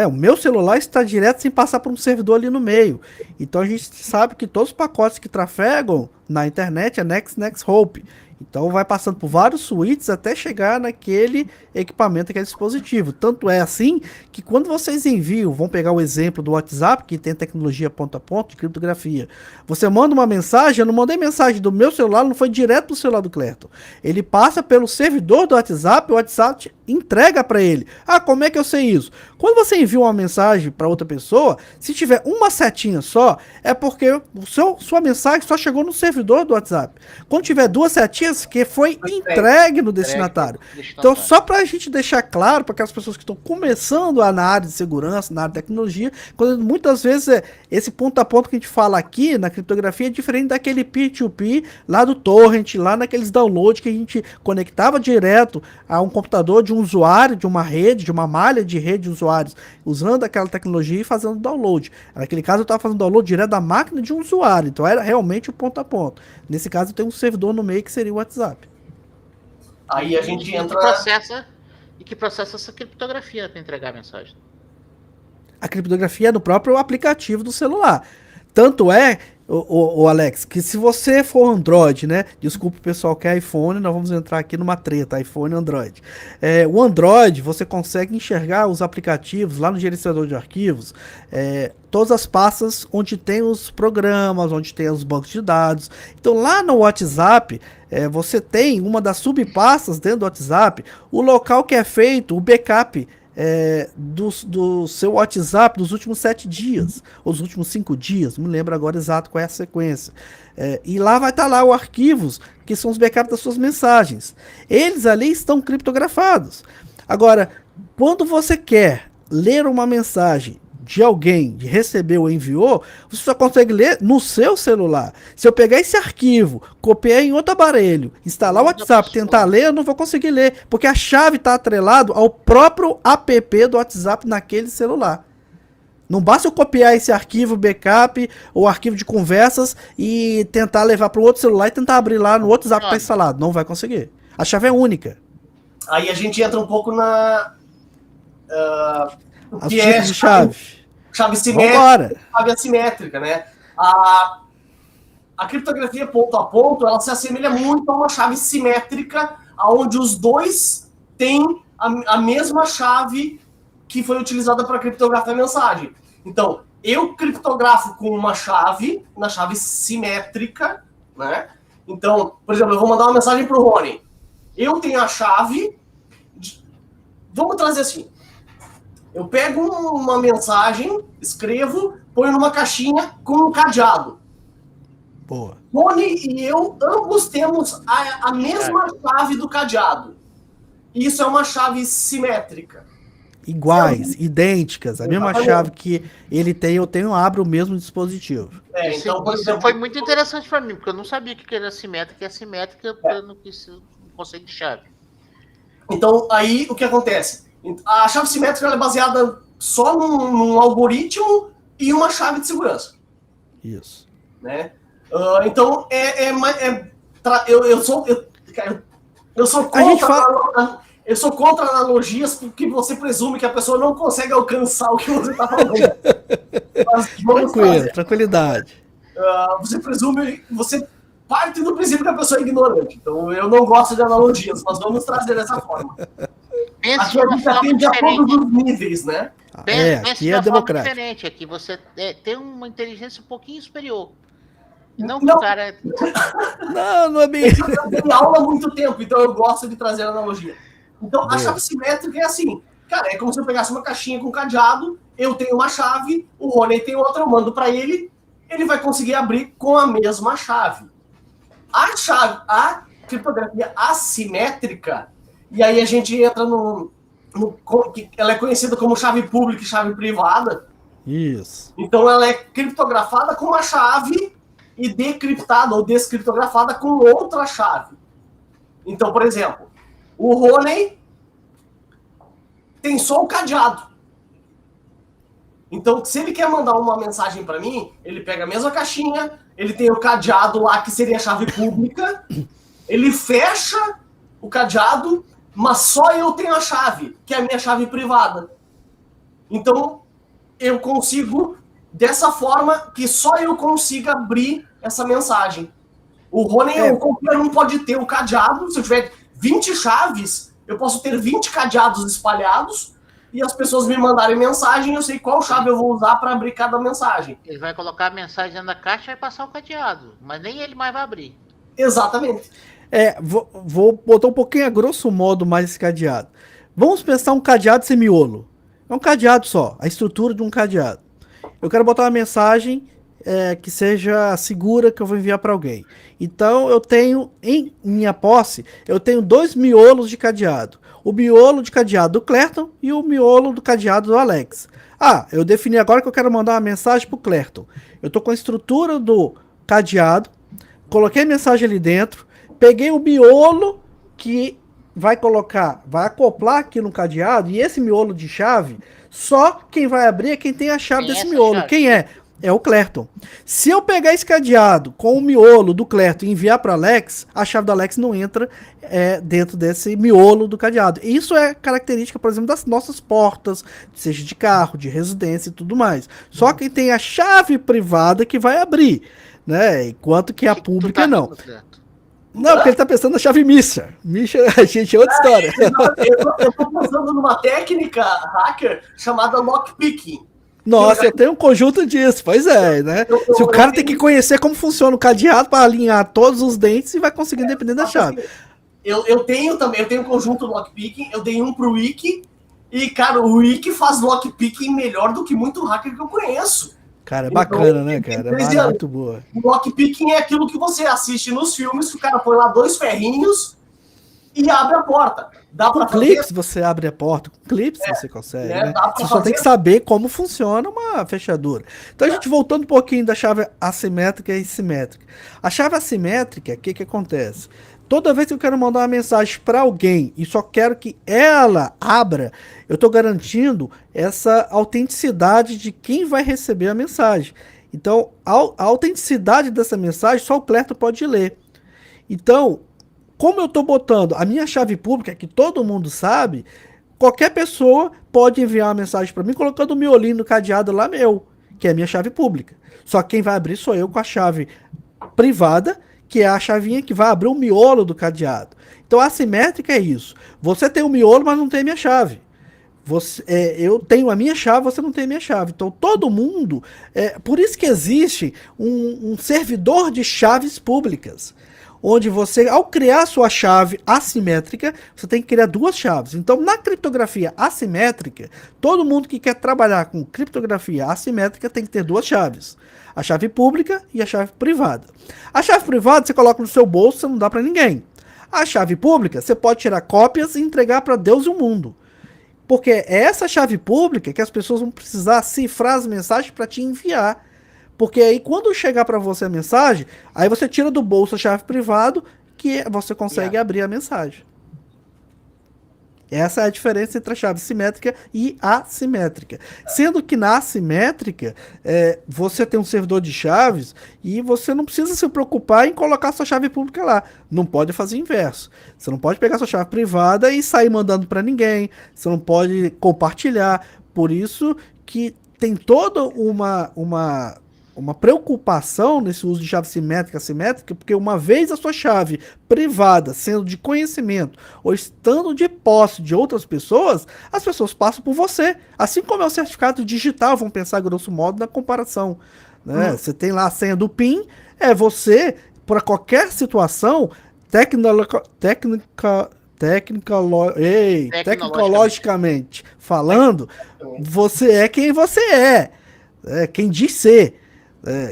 O meu celular está direto sem passar por um servidor ali no meio. Então a gente sabe que todos os pacotes que trafegam na internet é Next Hope. Então vai passando por vários switches até chegar naquele equipamento, aquele dispositivo. Tanto é assim que quando vocês enviam, vão pegar o exemplo do WhatsApp, que tem tecnologia ponto a ponto de criptografia. Você manda uma mensagem, eu não mandei mensagem do meu celular, não foi direto pro celular do Clerton. Ele passa pelo servidor do WhatsApp, o WhatsApp entrega para ele. Como é que eu sei isso? Quando você envia uma mensagem para outra pessoa, se tiver uma setinha só, é porque sua mensagem só chegou no servidor do WhatsApp. Quando tiver 2 setinhas, que foi entregue no destinatário. Então, só para a gente deixar claro para aquelas pessoas que estão começando na área de segurança, na área de tecnologia, quando muitas vezes esse ponto a ponto que a gente fala aqui na criptografia é diferente daquele peer-to-peer lá do torrent, lá naqueles downloads que a gente conectava direto a um computador de um usuário, de uma rede, de uma malha de rede de usuários, usando aquela tecnologia e fazendo download. Naquele caso eu estava fazendo download direto da máquina de um usuário, então era realmente o ponto a ponto. Nesse caso tem um servidor no meio que seria o WhatsApp. Aí a gente entra... que processa essa criptografia para entregar a mensagem. A criptografia é do próprio aplicativo do celular. Tanto é, o Alex, que se você for Android, né? Desculpa o pessoal que é iPhone, nós vamos entrar aqui numa treta, iPhone e Android. O Android, você consegue enxergar os aplicativos lá no gerenciador de arquivos, todas as pastas onde tem os programas, onde tem os bancos de dados. Então lá no WhatsApp, você tem uma das subpastas dentro do WhatsApp, o local que é feito, o backup do seu WhatsApp dos últimos 7 dias, ou dos últimos 5 dias, não me lembro agora exato qual é a sequência. E lá vai estar lá os arquivos, que são os backups das suas mensagens. Eles ali estão criptografados. Agora, quando você quer ler uma mensagem de alguém, de receber ou enviou, você só consegue ler no seu celular. Se eu pegar esse arquivo, copiar em outro aparelho, instalar o WhatsApp, tentar ler, eu não vou conseguir ler, porque a chave está atrelado ao próprio app do WhatsApp naquele celular. Não basta eu copiar esse arquivo backup ou arquivo de conversas e tentar levar para o outro celular e tentar abrir lá no WhatsApp que está instalado. Não vai conseguir. A chave é única. Aí a gente entra um pouco na... As tipos de chave. Chave simétrica, chave assimétrica, né? A criptografia ponto a ponto, ela se assemelha muito a uma chave simétrica, onde os dois têm a mesma chave que foi utilizada para criptografar a mensagem. Então, eu criptografo com uma chave, na chave simétrica, né? Então, por exemplo, eu vou mandar uma mensagem para o Rony. Eu tenho a chave... Vamos trazer assim. Eu pego uma mensagem, escrevo, ponho numa caixinha com um cadeado. Boa. Rony e eu, ambos temos a mesma chave do cadeado. Isso é uma chave simétrica. Iguais, idênticas, a mesma Exatamente. chave que ele tem, eu tenho, abro o mesmo dispositivo. Então, por Isso exemplo, foi muito interessante para mim, porque eu não sabia que era simétrica, e assimétrica no conceito de chave. então, aí o que acontece? A chave simétrica ela é baseada só num algoritmo e uma chave de segurança. Isso. Né? Então, eu sou contra. Eu sou contra analogias porque você presume que a pessoa não consegue alcançar o que você está falando. Tranquilidade. Você parte do princípio que a pessoa é ignorante. Então eu não gosto de analogias, mas vamos trazer dessa forma. Pense Aqui a gente atende a todos os níveis, né? Pense aqui de é uma forma democrático. diferente. Aqui você tem uma inteligência um pouquinho superior. Não que o cara... Não é bem... Eu dei aula há muito tempo, então eu gosto de trazer analogia. Então, a chave simétrica é assim. Cara, é como se eu pegasse uma caixinha com cadeado, eu tenho uma chave, o Rony tem outra, eu mando para ele vai conseguir abrir com a mesma chave. A criptografia assimétrica, e aí a gente entra ela é conhecida como chave pública e chave privada. Isso. Então ela é criptografada com uma chave e decriptada ou descriptografada com outra chave. Então, por exemplo, o Rony tem só o cadeado. Então, se ele quer mandar uma mensagem para mim, ele pega a mesma caixinha, ele tem o cadeado lá, que seria a chave pública, ele fecha o cadeado, mas só eu tenho a chave, que é a minha chave privada. Então, eu consigo, dessa forma, que só eu consiga abrir essa mensagem. O Rony, qualquer um pode ter o cadeado, se eu tiver 20 chaves, eu posso ter 20 cadeados espalhados, e as pessoas me mandarem mensagem, eu sei qual chave eu vou usar para abrir cada mensagem. Ele vai colocar a mensagem dentro da caixa e vai passar o cadeado, mas nem ele mais vai abrir. Exatamente. Vou botar um pouquinho a grosso modo mais esse cadeado. Vamos pensar um cadeado sem miolo. É um cadeado só, a estrutura de um cadeado. Eu quero botar uma mensagem que seja segura, que eu vou enviar para alguém. Então eu tenho, em minha posse, eu tenho 2 miolos de cadeado. O miolo de cadeado do Clerton e o miolo do cadeado do Alex. Eu defini agora que eu quero mandar uma mensagem pro Clerton. Eu tô com a estrutura do cadeado, coloquei a mensagem ali dentro, peguei o miolo que vai acoplar aqui no cadeado, e esse miolo de chave, só quem vai abrir é quem tem a chave desse miolo. Chave? Quem é? É o Clerton. Se eu pegar esse cadeado com o miolo do Clerton e enviar para Alex, a chave do Alex não entra dentro desse miolo do cadeado. Isso é característica, por exemplo, das nossas portas, seja de carro, de residência e tudo mais. Só quem tem a chave privada que vai abrir, né? Enquanto que a pública não. Não, porque ele tá pensando na chave Misha. Misha, gente, é outra história. Eu tô pensando numa técnica hacker chamada lockpicking. Nossa, eu tenho um conjunto disso, pois é, né? Se o cara tem que conhecer como funciona o cadeado para alinhar todos os dentes e vai conseguir depender da chave. Eu tenho um conjunto lockpicking, eu dei um pro Wiki, e, cara, o Wiki faz lockpicking melhor do que muito hacker que eu conheço. Cara, é bacana, né, cara? É muito boa. O lockpicking é aquilo que você assiste nos filmes, que o cara põe lá 2 ferrinhos e abre a porta. Com clips você abre a porta, com clips você consegue, né? Você só tem que saber como funciona uma fechadura. Então a gente voltando um pouquinho da chave assimétrica e simétrica. A chave assimétrica, o que acontece? Toda vez que eu quero mandar uma mensagem para alguém e só quero que ela abra, eu estou garantindo essa autenticidade de quem vai receber a mensagem. Então, a autenticidade dessa mensagem só o Clerton pode ler. Então, como eu estou botando a minha chave pública, que todo mundo sabe, qualquer pessoa pode enviar uma mensagem para mim colocando o miolinho no cadeado lá meu, que é a minha chave pública. Só que quem vai abrir sou eu com a chave privada, que é a chavinha que vai abrir o miolo do cadeado. Então a assimétrica é isso. Você tem o miolo, mas não tem a minha chave. Eu tenho a minha chave, você não tem a minha chave. Então todo mundo... por isso que existe um servidor de chaves públicas. onde você, ao criar sua chave assimétrica, você tem que criar duas chaves. Então, na criptografia assimétrica, todo mundo que quer trabalhar com criptografia assimétrica tem que ter duas chaves. A chave pública e a chave privada. A chave privada você coloca no seu bolso, você não dá para ninguém. A chave pública, você pode tirar cópias e entregar para Deus e o mundo. Porque é essa chave pública que as pessoas vão precisar cifrar as mensagens para te enviar. Porque aí quando chegar para você a mensagem, aí você tira do bolso a chave privada que você consegue abrir a mensagem. Essa é a diferença entre a chave simétrica e assimétrica. Sendo que na assimétrica, você tem um servidor de chaves e você não precisa se preocupar em colocar sua chave pública lá. Não pode fazer inverso. Você não pode pegar sua chave privada e sair mandando para ninguém. Você não pode compartilhar. Por isso que tem toda uma preocupação nesse uso de chave simétrica, assimétrica, porque uma vez a sua chave privada sendo de conhecimento ou estando de posse de outras pessoas, as pessoas passam por você. Assim como é o certificado digital, vamos pensar grosso modo na comparação. Né? Você tem lá a senha do PIN, você, para qualquer situação, tecnologicamente falando, você é quem você é. Quem diz ser.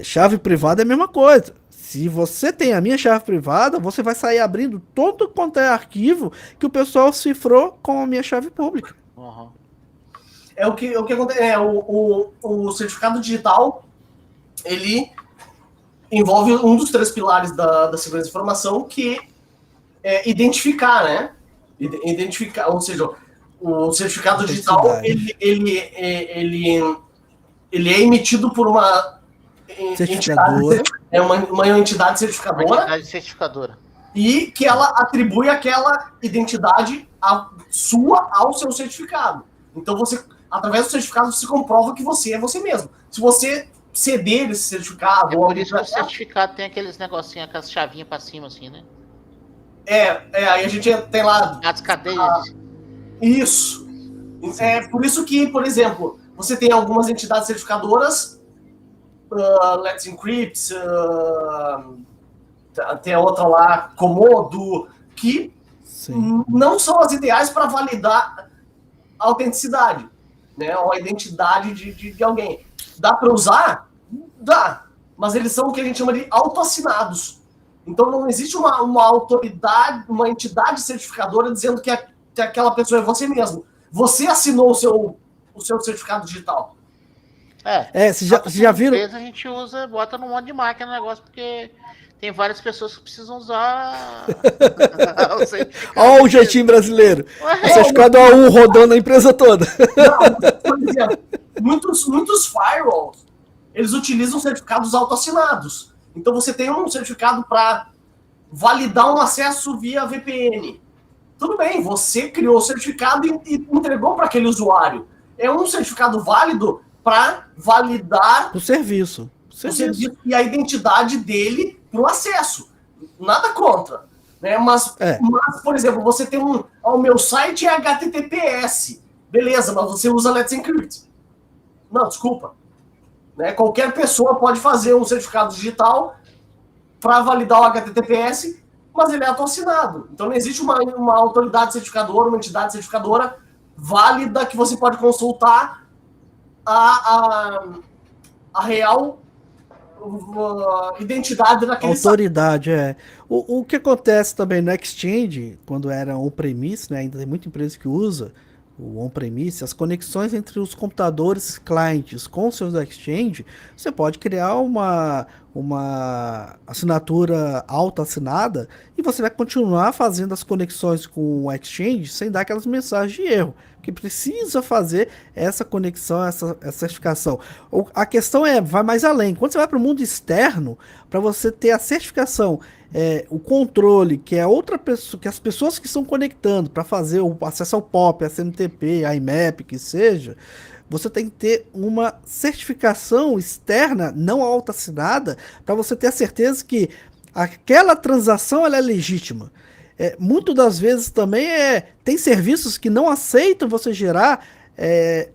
Chave privada é a mesma coisa. Se você tem a minha chave privada, você vai sair abrindo todo quanto é arquivo que o pessoal cifrou com a minha chave pública. Uhum. É o que acontece. O certificado digital, ele envolve um dos 3 pilares da segurança de informação, que é identificar, né? Identificar, ou seja, o certificado digital, ele é emitido por uma certificadora. Uma entidade certificadora. Uma entidade certificadora. E que ela atribui aquela identidade sua ao seu certificado. Então, através do certificado, você comprova que você é você mesmo. Se você ceder esse certificado... É por isso que o certificado tem aqueles negocinhos, aquelas chavinhas pra cima, assim, né? Aí a gente tem lá... As cadeias. Isso. É por isso que, por exemplo, você tem algumas entidades certificadoras, Let's Encrypt, tem a outra lá, Comodo, que não são as ideais para validar a autenticidade, né, ou a identidade de alguém. Dá para usar? Dá, mas eles são o que a gente chama de autoassinados. Então não existe uma autoridade, uma entidade certificadora dizendo que aquela pessoa é você mesmo. Você assinou o seu certificado digital. Você já viram? A gente usa, bota num monte de máquina o negócio, porque tem várias pessoas que precisam usar. Olha o jeitinho brasileiro. O certificado A1 rodando a empresa toda. Não, por exemplo, muitos firewalls, eles utilizam certificados autoassinados. Então você tem um certificado para validar um acesso via VPN. Tudo bem, você criou o certificado e entregou para aquele usuário. É um certificado válido para validar o serviço e a identidade dele para o acesso. Nada contra. Né? Mas, por exemplo, você tem o meu site é HTTPS. Beleza, mas você usa Let's Encrypt. Não, desculpa. Né? Qualquer pessoa pode fazer um certificado digital para validar o HTTPS, mas ele é autoassinado. Então não existe uma autoridade certificadora, uma entidade certificadora válida que você pode consultar a real identidade daquele autoridade, site. O que acontece também no Exchange, quando era on-premise, né, ainda tem muita empresa que usa o on-premise, as conexões entre os computadores clientes com seus Exchange, você pode criar uma assinatura auto-assinada e você vai continuar fazendo as conexões com o Exchange sem dar aquelas mensagens de erro, que precisa fazer essa conexão, essa certificação. A questão vai mais além. Quando você vai para o mundo externo, para você ter a certificação, o controle, que é outra pessoa, que as pessoas que estão conectando para fazer o acesso ao POP, SMTP, IMAP, que seja, você tem que ter uma certificação externa, não auto-assinada, para você ter a certeza que aquela transação ela é legítima. Muito das vezes também tem serviços que não aceitam você gerar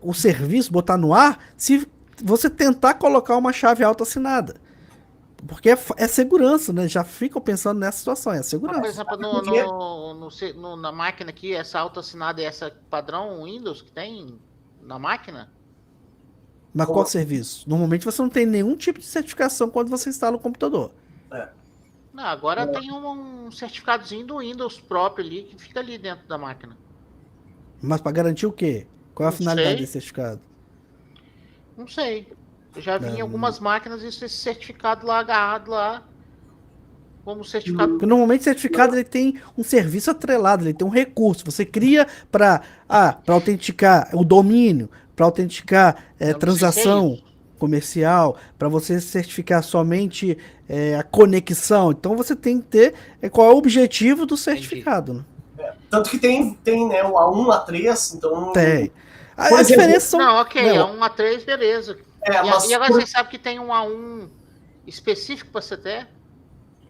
o serviço, botar no ar, se você tentar colocar uma chave auto-assinada. Porque é segurança, né? Já ficam pensando nessa situação, é Por segurança. exemplo, na máquina aqui, essa autoassinada e essa padrão Windows que tem na máquina, Mas qual serviço? Normalmente você não tem nenhum tipo de certificação quando você instala o computador. não, agora tem um certificadozinho do Windows próprio ali que fica ali dentro da máquina. Mas para garantir o quê? Qual é a Não finalidade sei. desse certificado? Não sei. Eu já vi em algumas máquinas esse certificado lá agarrado lá como certificado. Porque normalmente o certificado ele tem um serviço atrelado, ele tem um recurso. Você cria para autenticar o domínio, para autenticar Eu não sei se é transação isso. comercial, para você certificar somente a conexão. Então você tem que ter qual é o objetivo do certificado. Né? Tanto que tem né, o A1, A3, então... Tem. Por A exemplo, diferença são. Não, ok, Não, é um A3, beleza. mas E agora você sabe que tem um A1 específico para CTE?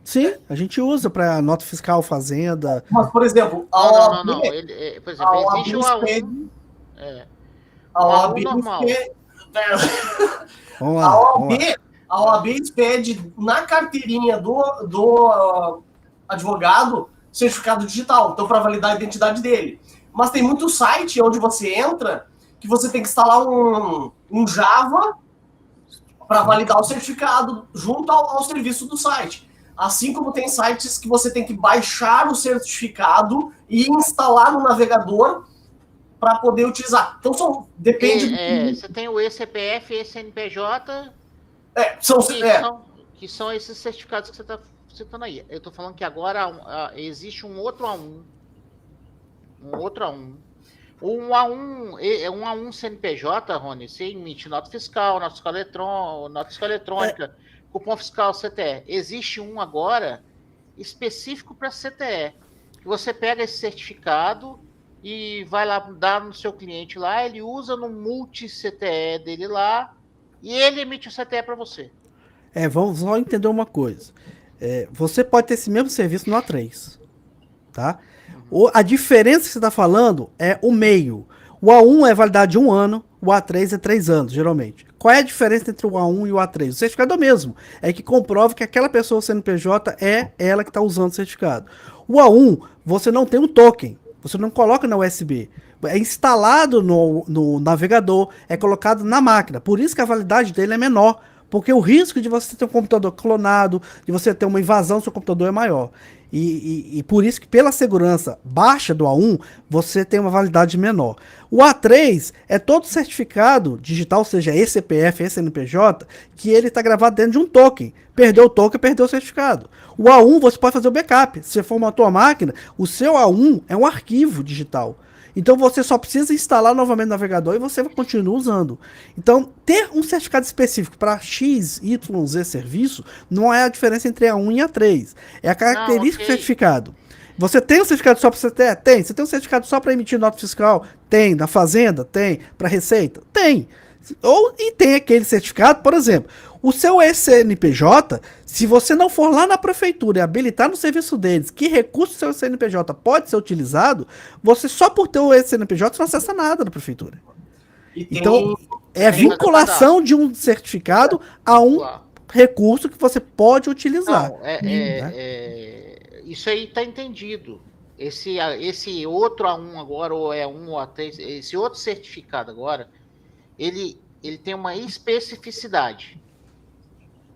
sim, a gente usa para nota fiscal, fazenda. Mas, por exemplo, a Não, OAB, não. Por exemplo, existe o A1. expede, A OAB A1 normal. Vamos lá, vamos lá. A OAB expede na carteirinha do advogado certificado digital, então para validar a identidade dele. Mas tem muito site onde você entra que você tem que instalar um Java para validar o certificado junto ao serviço do site. Assim como tem sites que você tem que baixar o certificado e instalar no navegador para poder utilizar. Então depende Você tem o eCPF e CNPJ, que são esses certificados que você está citando aí. Eu estou falando que agora existe um outro A1. Um outro A1. Um A1 CNPJ, Rony, você emite nota fiscal eletrônica, cupom fiscal, CTE. Existe um agora específico para CTE. Que você pega esse certificado e vai lá dar no seu cliente lá, ele usa no multi-CTE dele lá e ele emite o CTE para você. Vamos só entender uma coisa. Você pode ter esse mesmo serviço no A3, tá? A diferença que você está falando é o meio. O A1 é validade de 1 ano, o A3 é 3 anos, geralmente. Qual é a diferença entre o A1 e o A3? O certificado é o mesmo. É que comprova que aquela pessoa CNPJ é ela que está usando o certificado. O A1, você não tem um token. Você não coloca na USB. É instalado no navegador, é colocado na máquina. Por isso que a validade dele é menor. Porque o risco de você ter um computador clonado, de você ter uma invasão do seu computador é maior. E por isso que pela segurança baixa do A1, você tem uma validade menor. O A3 é todo certificado digital, seja eCPF, eCNPJ, que ele está gravado dentro de um token. Perdeu o token, perdeu o certificado. O A1 você pode fazer o backup. Se você formatou a máquina, o seu A1 é um arquivo digital. Então você só precisa instalar novamente o navegador e você continua usando. Então, ter um certificado específico para X, Y, Z serviço não é a diferença entre A1 e A3. É a característica do certificado. Você tem um certificado só para CTE? Tem. Você tem um certificado só para emitir nota fiscal? Tem. Na Fazenda? Tem. Para Receita? Tem. E tem aquele certificado, por exemplo, o seu CNPJ, se você não for lá na prefeitura e habilitar no serviço deles que recurso do seu CNPJ pode ser utilizado, você só por ter o CNPJ não acessa nada da prefeitura. Então, é a vinculação de um certificado a um recurso que você pode utilizar. Não, isso aí está entendido. Esse outro A1 agora, ou A1 ou A3, esse outro certificado agora, ele tem uma especificidade.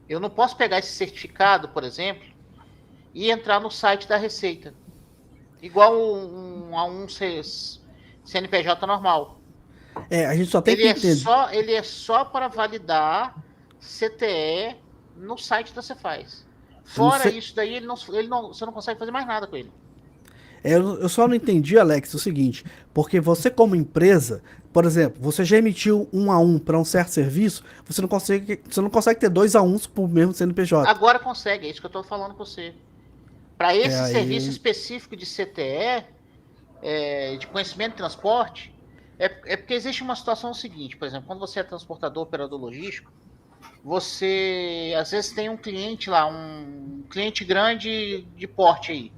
Eu não posso pegar esse certificado, por exemplo, e entrar no site da Receita. Igual um A1 CNPJ normal. A gente só tem que entender. Ele é só para validar CTE no site da Cefaz. Fora isso daí, você não consegue fazer mais nada com ele. Eu só não entendi, Alex, o seguinte, porque você como empresa, por exemplo, você já emitiu um A1 para um certo serviço, você não consegue ter 2 A1s por mesmo CNPJ. Agora consegue, é isso que eu estou falando com você. Para esse serviço específico de CTE, de conhecimento de transporte, é porque existe uma situação seguinte, por exemplo, quando você é transportador, operador logístico, você às vezes tem um cliente lá, um cliente grande de porte aí.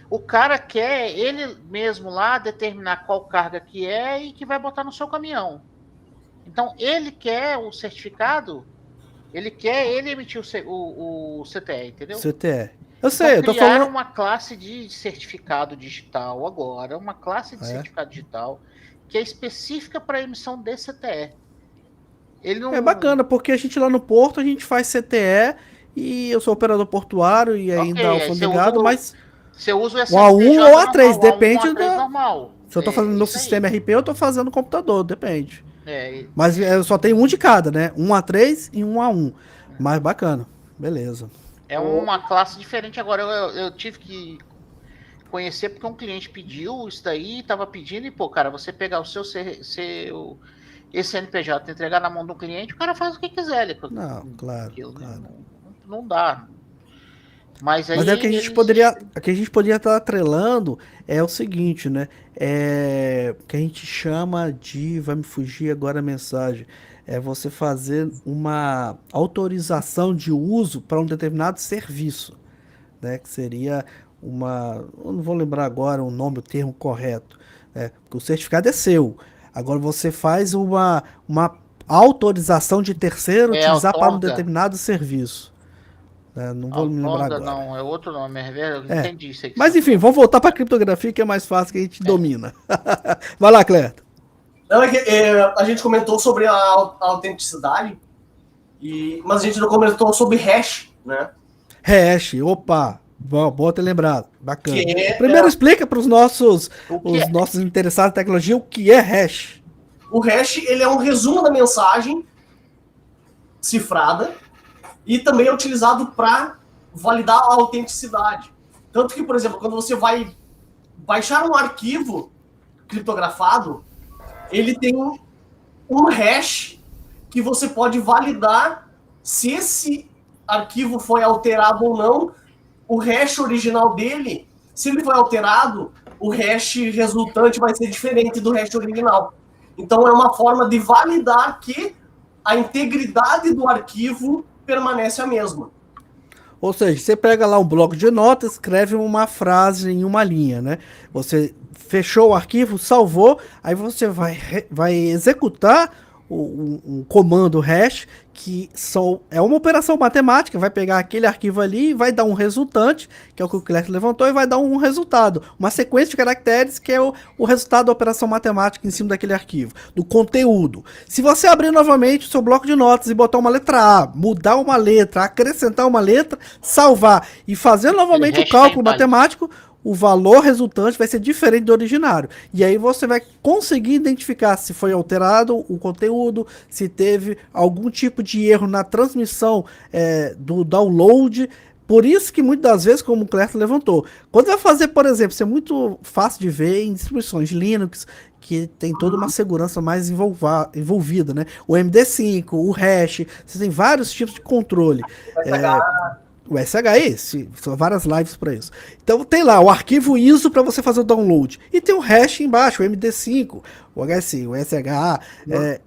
O cara quer ele mesmo lá determinar qual carga que é e que vai botar no seu caminhão. Então, ele quer o certificado Ele emitiu o CTE, entendeu? CTE. Eu sei, eu tô criaram falando. uma classe de certificado digital agora, uma classe de certificado digital que é específica para emissão de CTE. Ele não... É bacana, porque a gente lá no Porto, a gente faz CTE e eu sou operador portuário e ainda alfandegário, mas você usa o A1 ou A3, normal, depende A1, A3 da... normal. Se eu tô fazendo meu sistema RP, eu tô fazendo no computador, depende. É, Mas eu só tenho um de cada, né? Um A3 e um A1. Mas bacana, beleza. É uma classe diferente. Agora, eu tive que conhecer porque um cliente pediu isso daí, tava pedindo, e, pô, cara, você pegar o seu esse CNPJ, entregar na mão do cliente, o cara faz o que quiser. Não, claro. Não dá. Mas aí é o que a gente poderia estar atrelando é o seguinte, né? É o que a gente chama de, vai me fugir agora a mensagem, é você fazer uma autorização de uso para um determinado serviço, né? Que seria eu não vou lembrar agora o nome, o termo correto, né? Porque o certificado é seu. Agora você faz uma autorização de terceiro utilizar para um determinado serviço. Não vou me lembrar agora. Não, é outro nome, eu entendi isso aí. Mas enfim, vamos voltar para a criptografia, que é mais fácil, que a gente domina. Vai lá, Cleto. A gente comentou sobre a autenticidade, mas a gente não comentou sobre hash, né? Hash, opa, bom ter lembrado, bacana. Primeiro explica para os nossos interessados em tecnologia o que é hash. O hash, ele é um resumo da mensagem cifrada, e também é utilizado para validar a autenticidade. Tanto que, por exemplo, quando você vai baixar um arquivo criptografado, ele tem um hash que você pode validar se esse arquivo foi alterado ou não. O hash original dele, se ele foi alterado, o hash resultante vai ser diferente do hash original. Então é uma forma de validar que a integridade do arquivo permanece a mesma. Ou seja, você pega lá um bloco de notas, escreve uma frase em uma linha, né? Você fechou o arquivo, salvou, aí você vai executar um comando hash, que é uma operação matemática, vai pegar aquele arquivo ali e vai dar um resultante, que é o que o Cleto levantou, e vai dar um resultado, uma sequência de caracteres, que é o resultado da operação matemática em cima daquele arquivo, do conteúdo. Se você abrir novamente o seu bloco de notas e botar uma letra A, mudar uma letra, acrescentar uma letra, salvar e fazer novamente o cálculo matemático, o valor resultante vai ser diferente do originário. E aí você vai conseguir identificar se foi alterado o conteúdo, se teve algum tipo de erro na transmissão do download. Por isso que muitas das vezes, como o Cleto levantou, quando vai fazer, por exemplo, isso é muito fácil de ver em distribuições de Linux, que tem toda uma segurança mais envolvida, né? O MD5, o hash, você tem vários tipos de controle. O SHE, são várias lives para isso. Então tem lá o arquivo ISO para você fazer o download. E tem o hash embaixo, o MD5, o HSI, o SHA.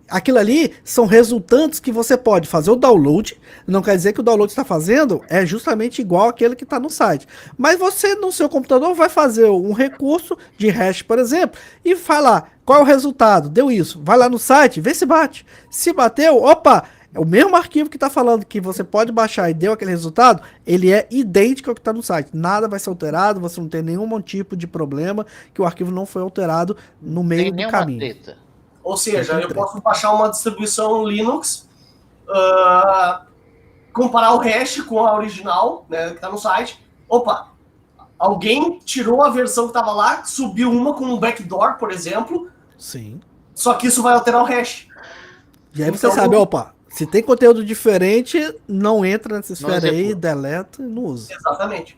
Aquilo ali são resultantes que você pode fazer o download. Não quer dizer que o download que está fazendo é justamente igual àquele que está no site. Mas você, no seu computador, vai fazer um recurso de hash, por exemplo, e vai lá, qual é o resultado? Deu isso. Vai lá no site, vê se bate. Se bateu, opa! É o mesmo arquivo que está falando que você pode baixar e deu aquele resultado, ele é idêntico ao que está no site. Nada vai ser alterado, você não tem nenhum tipo de problema que o arquivo não foi alterado no meio do caminho. Treta. Ou seja, eu posso baixar uma distribuição Linux, comparar o hash com a original, né, que está no site. Opa, alguém tirou a versão que estava lá, subiu uma com um backdoor, por exemplo. Sim. Só que isso vai alterar o hash. E aí você sabe, opa, se tem conteúdo diferente, não entra nessa esfera aí, deleta e não usa. Exatamente.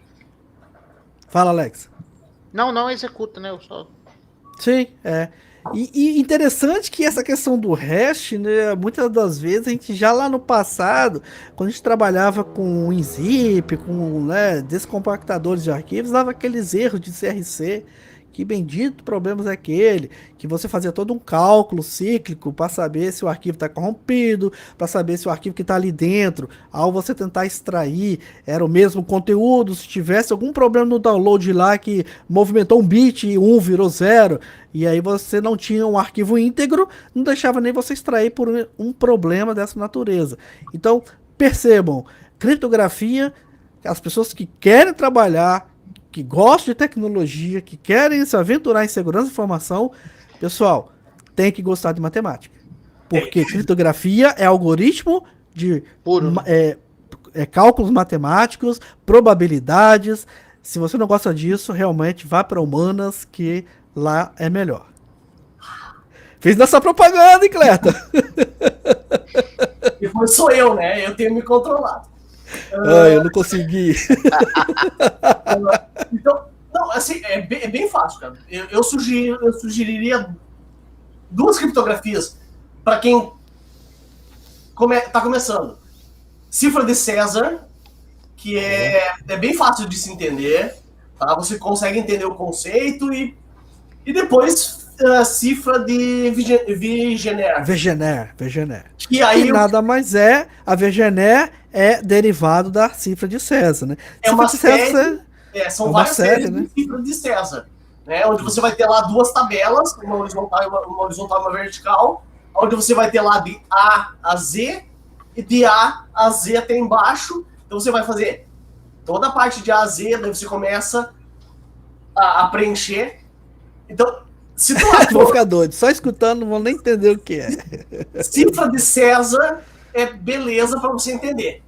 Fala, Alex. Não executa, né? Sim, E interessante que essa questão do hash, né, muitas das vezes a gente já lá no passado, quando a gente trabalhava com WinZip, com descompactadores de arquivos, dava aqueles erros de CRC. Que bendito problemas é aquele, que você fazia todo um cálculo cíclico para saber se o arquivo está corrompido, para saber se o arquivo que está ali dentro, ao você tentar extrair, era o mesmo conteúdo, se tivesse algum problema no download lá que movimentou um bit e 1 virou 0, e aí você não tinha um arquivo íntegro, não deixava nem você extrair por um problema dessa natureza. Então, percebam, criptografia, as pessoas que querem trabalhar, que gostam de tecnologia, que querem se aventurar em segurança de informação, pessoal, tem que gostar de matemática. Porque criptografia é algoritmo de Puro, né? cálculos matemáticos, probabilidades. Se você não gosta disso, realmente vá para humanas, que lá é melhor. Fiz nossa propaganda, hein, Cleto? Depois sou eu, né? Eu tenho me controlado. Ai, eu não consegui. Então, não, assim, é bem fácil, cara. Eu sugeriria duas criptografias para quem tá começando. Cifra de César, que é bem fácil de se entender, tá? Você consegue entender o conceito e depois cifra de Wegener. Wegener. Que aí nada mais é, a Wegener é derivado da cifra de César, né? é uma Cifra de série, César são uma várias série, séries né? de cifra de César, né? Onde você vai ter lá duas tabelas, uma horizontal e uma vertical, onde você vai ter lá de A a Z, e de A a Z até embaixo. Então você vai fazer toda a parte de A a Z, daí você começa a preencher. Então, se tu Vou ficar doido, só escutando, não vou nem entender o que é. cifra de César é beleza para você entender.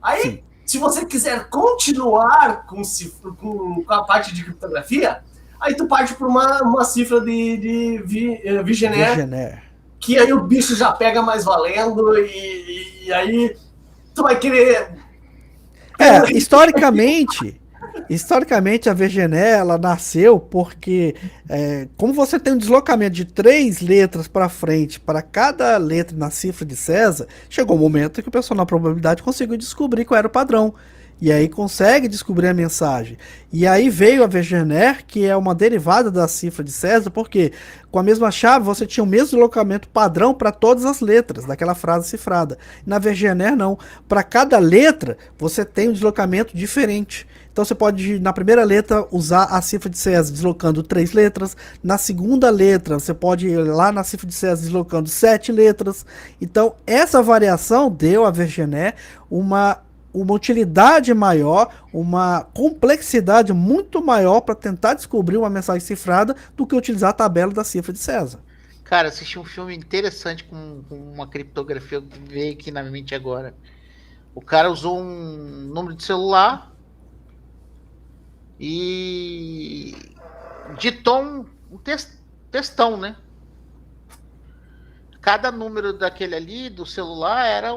Aí, Sim. se você quiser continuar com a parte de criptografia, aí tu parte para uma cifra de Wegener, que aí o bicho já pega mais valendo e aí tu vai querer... Historicamente, a Wegener, ela nasceu porque, como você tem um deslocamento de 3 letras para frente para cada letra na cifra de César, chegou um momento que o pessoal na probabilidade conseguiu descobrir qual era o padrão. E aí consegue descobrir a mensagem. E aí veio a Wegener, que é uma derivada da cifra de César, porque com a mesma chave você tinha o mesmo deslocamento padrão para todas as letras daquela frase cifrada. Na Wegener não. Para cada letra você tem um deslocamento diferente. Então você pode, na primeira letra, usar a cifra de César deslocando 3 letras. Na segunda letra, você pode ir lá na cifra de César deslocando 7 letras. Então essa variação deu a Wegener uma utilidade maior, uma complexidade muito maior para tentar descobrir uma mensagem cifrada do que utilizar a tabela da cifra de César. Cara, assisti um filme interessante com uma criptografia que veio aqui na minha mente agora. O cara usou um número de celular e ditou um textão, né? Cada número daquele ali, do celular, era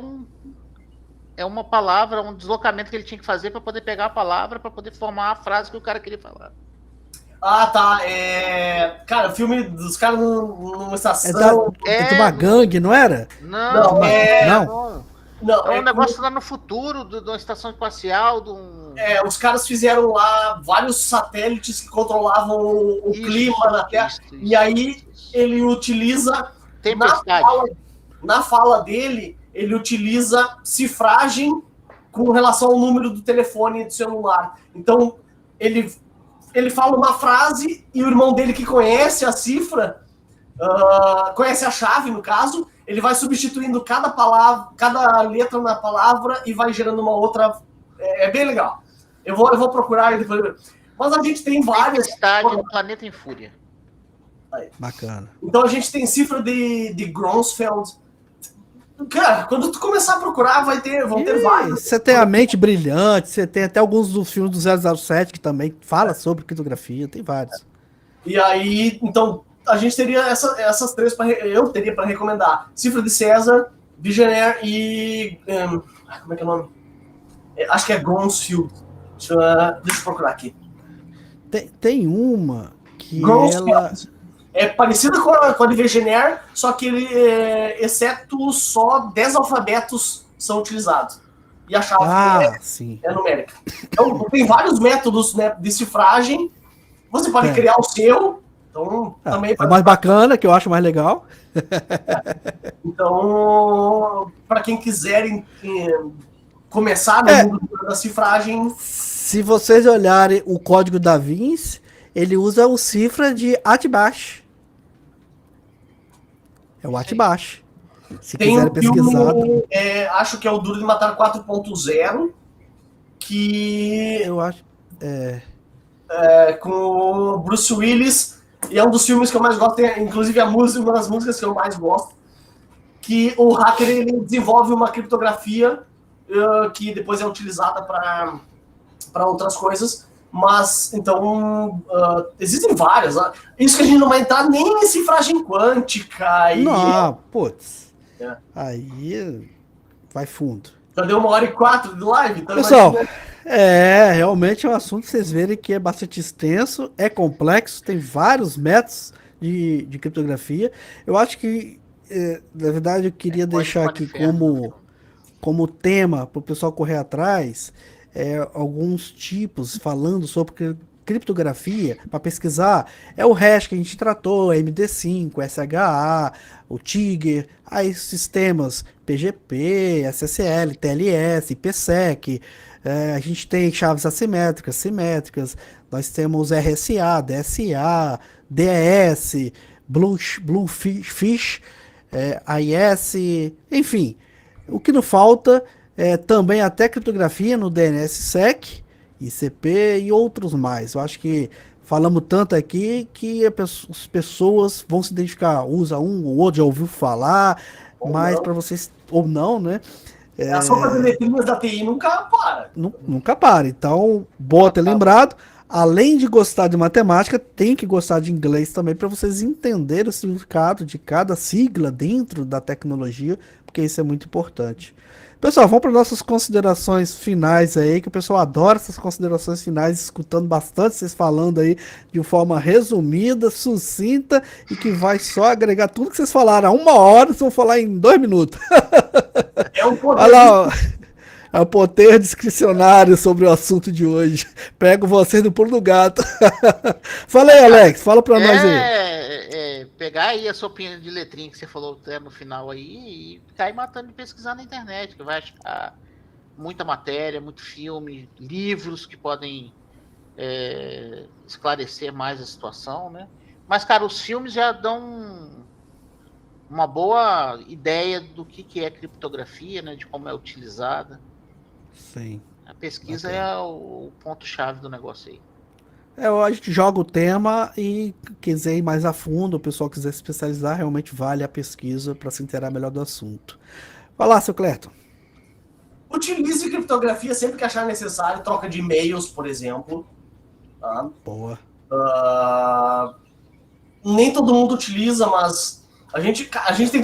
uma palavra, um deslocamento que ele tinha que fazer para poder pegar a palavra, para poder formar a frase que o cara queria falar. Ah, tá. Cara, o filme dos caras numa estação... de uma gangue, não era? Não. Não, é um negócio lá no futuro, de uma estação espacial, os caras fizeram lá vários satélites que controlavam o clima na Terra. E aí ele utiliza... Na fala dele, ele utiliza cifragem com relação ao número do telefone do celular. Então, ele fala uma frase e o irmão dele que conhece a cifra, conhece a chave, no caso, ele vai substituindo cada letra na palavra e vai gerando uma outra... É bem legal. Eu vou procurar depois. Mas a gente tem várias... Tempestade no Planeta em Fúria. Aí. Bacana. Então a gente tem cifra de Gronsfeld. Cara, quando tu começar a procurar, vão ter vários. Você tem a mente brilhante, você tem até alguns dos filmes do 007 que também fala sobre criptografia, tem vários. E aí, então, a gente teria essas três, eu teria para recomendar. Cifra de César, Wegener e... como é que é o nome? Acho que é Gronsfeld. Deixa eu procurar aqui. Tem uma que Gronsfeld. É parecida com a de Wegener, só que ele, exceto só 10 alfabetos são utilizados. E a chave é numérica. Então, tem vários métodos, né, de cifragem. Você pode criar o seu. Então, também é mais bacana, que eu acho mais legal. Então, para quem quiser começar no mundo da cifragem... Se vocês olharem o código da Vinci, ele usa o cifra de Atbash. É o Atbash. Se Tem quiser um pesquisar. filme, acho que é o Duro de Matar 4.0, que Eu acho. é com o Bruce Willis, e é um dos filmes que eu mais gosto, tem, inclusive a música, uma das músicas que eu mais gosto, que o hacker ele desenvolve uma criptografia que depois é utilizada para outras coisas, mas então existem várias. Isso que a gente não vai entrar nem em cifragem quântica. Não, putz. É. Aí vai fundo. Já deu 1h04 de live, então Pessoal, imagina. realmente é um assunto, vocês verem que é bastante extenso, é complexo, tem vários métodos de criptografia. Eu acho que, na verdade, eu queria deixar aqui como tema para o pessoal correr atrás alguns tipos falando sobre criptografia para pesquisar. É o hash que a gente tratou, MD5, SHA, o Tiger, aí sistemas PGP, SSL, TLS, IPsec. A gente tem chaves assimétricas, simétricas, nós temos RSA, DSA, DES, Bluefish, AES, enfim. O que não falta é também até criptografia no DNSSEC, ICP e outros mais. Eu acho que falamos tanto aqui que as pessoas vão se identificar, usa um ou outro, já ouviu falar, mas para vocês, ou não, né? A sopa de letrinhas da TI nunca para. Nunca para. Então, boa ter lembrado. Além de gostar de matemática, tem que gostar de inglês também para vocês entenderem o significado de cada sigla dentro da tecnologia, porque isso é muito importante. Pessoal, vamos para nossas considerações finais aí, que o pessoal adora essas considerações finais, escutando bastante vocês falando aí de forma resumida, sucinta e que vai só agregar tudo que vocês falaram. 1 hora, vocês vão falar em 2 minutos. É um poder. Olha lá, é o poder discricionário sobre o assunto de hoje. Pego vocês no pulo do gato. Fala aí, Alex, fala pra nós aí. Pegar aí a sua opinião de letrinha que você falou até no final aí e cair matando de pesquisar na internet, que vai achar muita matéria, muito filme, livros que podem esclarecer mais a situação, né? Mas, cara, os filmes já dão uma boa ideia do que é criptografia, né? De como é utilizada. Sim. A pesquisa é o ponto-chave do negócio aí. A gente joga o tema e quiser ir mais a fundo, o pessoal quiser se especializar, realmente vale a pesquisa para se inteirar melhor do assunto. Vai lá, seu Clerton. Utilize criptografia sempre que achar necessário, troca de e-mails, por exemplo. Tá? Boa. Nem todo mundo utiliza, mas a gente tem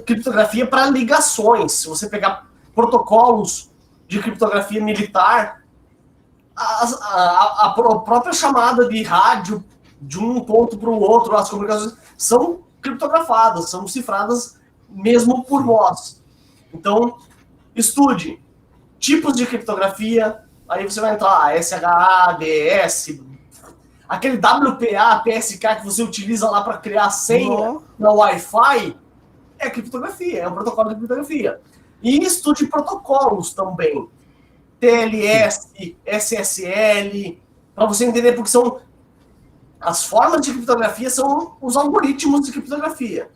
criptografia para ligações. Se você pegar protocolos de criptografia militar, a própria chamada de rádio de um ponto para o outro, as comunicações são criptografadas, são cifradas mesmo por nós. Então, estude tipos de criptografia, aí você vai entrar SHA, DES, aquele WPA, PSK que você utiliza lá para criar senha na Wi-Fi, é criptografia, é um protocolo de criptografia. E estude protocolos também. TLS, SSL, para você entender, porque são as formas de criptografia, são os algoritmos de criptografia.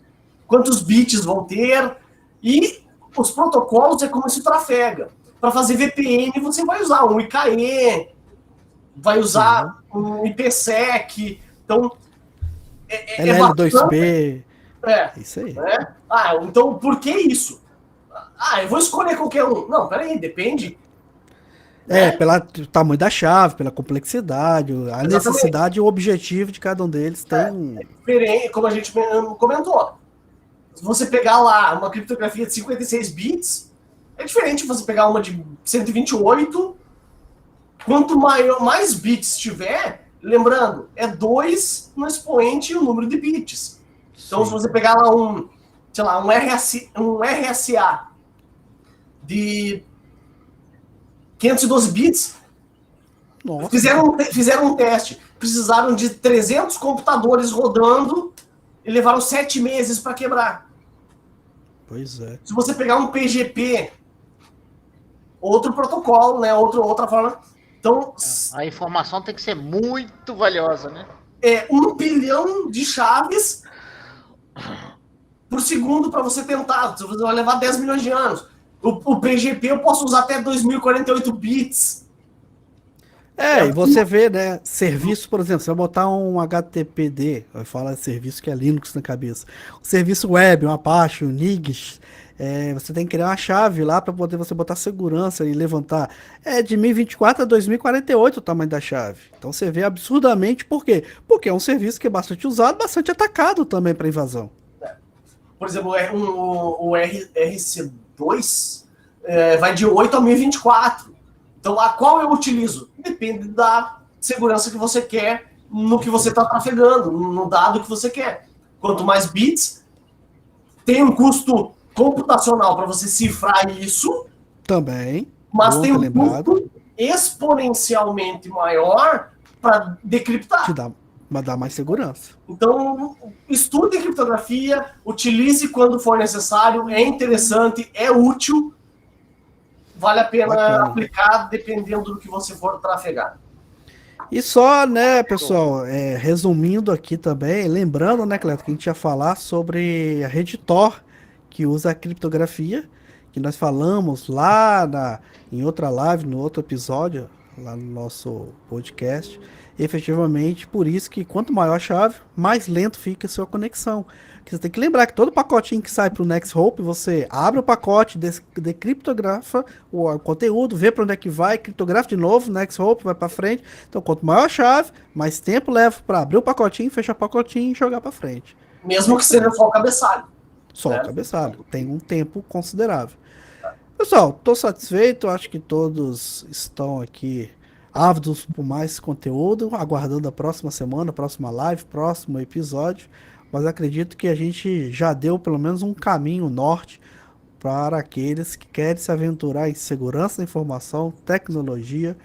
Quantos bits vão ter, e os protocolos é como se trafega. Para fazer VPN, você vai usar um IKE, vai usar um IPsec, então... LL2P... isso aí. Então, por que isso? Eu vou escolher qualquer um. Não, peraí, depende... pelo tamanho da chave, pela complexidade, a necessidade e o objetivo de cada um deles tem... diferente, como a gente comentou. Se você pegar lá uma criptografia de 56 bits, é diferente de você pegar uma de 128. Quanto mais bits tiver, lembrando, é 2 no expoente o número de bits. Então, se você pegar lá um RSA de 512 bits, fizeram um teste, precisaram de 300 computadores rodando e levaram 7 meses para quebrar. Pois é. Se você pegar um PGP, outro protocolo, né, outra forma, então... A informação tem que ser muito valiosa, né? 1 bilhão de chaves por segundo para você tentar. Você vai levar 10 milhões de anos. O PGP eu posso usar até 2048 bits. E você vê, né, serviço, por exemplo, você vai botar um HTTPD, vai falar de serviço que é Linux na cabeça, um serviço web, um Apache, um Nginx, você tem que criar uma chave lá para poder você botar segurança e levantar. De 1024 a 2048 o tamanho da chave. Então você vê absurdamente, por quê? Porque é um serviço que é bastante usado, bastante atacado também para invasão. Por exemplo, o RC2 vai de 8 a 1024. Então, a qual eu utilizo? Depende da segurança que você quer no que você está trafegando, no dado que você quer. Quanto mais bits, tem um custo computacional para você cifrar isso. Também. Mas tem um custo exponencialmente maior para decriptar. Dá mais segurança. Então, estude criptografia, utilize quando for necessário, é interessante, é útil. Vale a pena aplicar dependendo do que você for trafegar. E só, né, pessoal, resumindo aqui também, lembrando, né, Cleto, que a gente ia falar sobre a rede Tor, que usa a criptografia, que nós falamos lá em outra live, no outro episódio, lá no nosso podcast. Efetivamente, por isso que quanto maior a chave, mais lento fica a sua conexão. Você tem que lembrar que todo pacotinho que sai para o NextHope, você abre o pacote, decriptografa o conteúdo, vê para onde é que vai, criptografa de novo, NextHope vai para frente. Então, quanto maior a chave, mais tempo leva para abrir o pacotinho, fechar o pacotinho e jogar para frente. Mesmo que seja só o cabeçalho. Só o cabeçalho. Tem um tempo considerável. Pessoal, estou satisfeito, acho que todos estão aqui ávidos por mais conteúdo, aguardando a próxima semana, a próxima live, próximo episódio. Mas acredito que a gente já deu pelo menos um caminho norte para aqueles que querem se aventurar em segurança da informação, tecnologia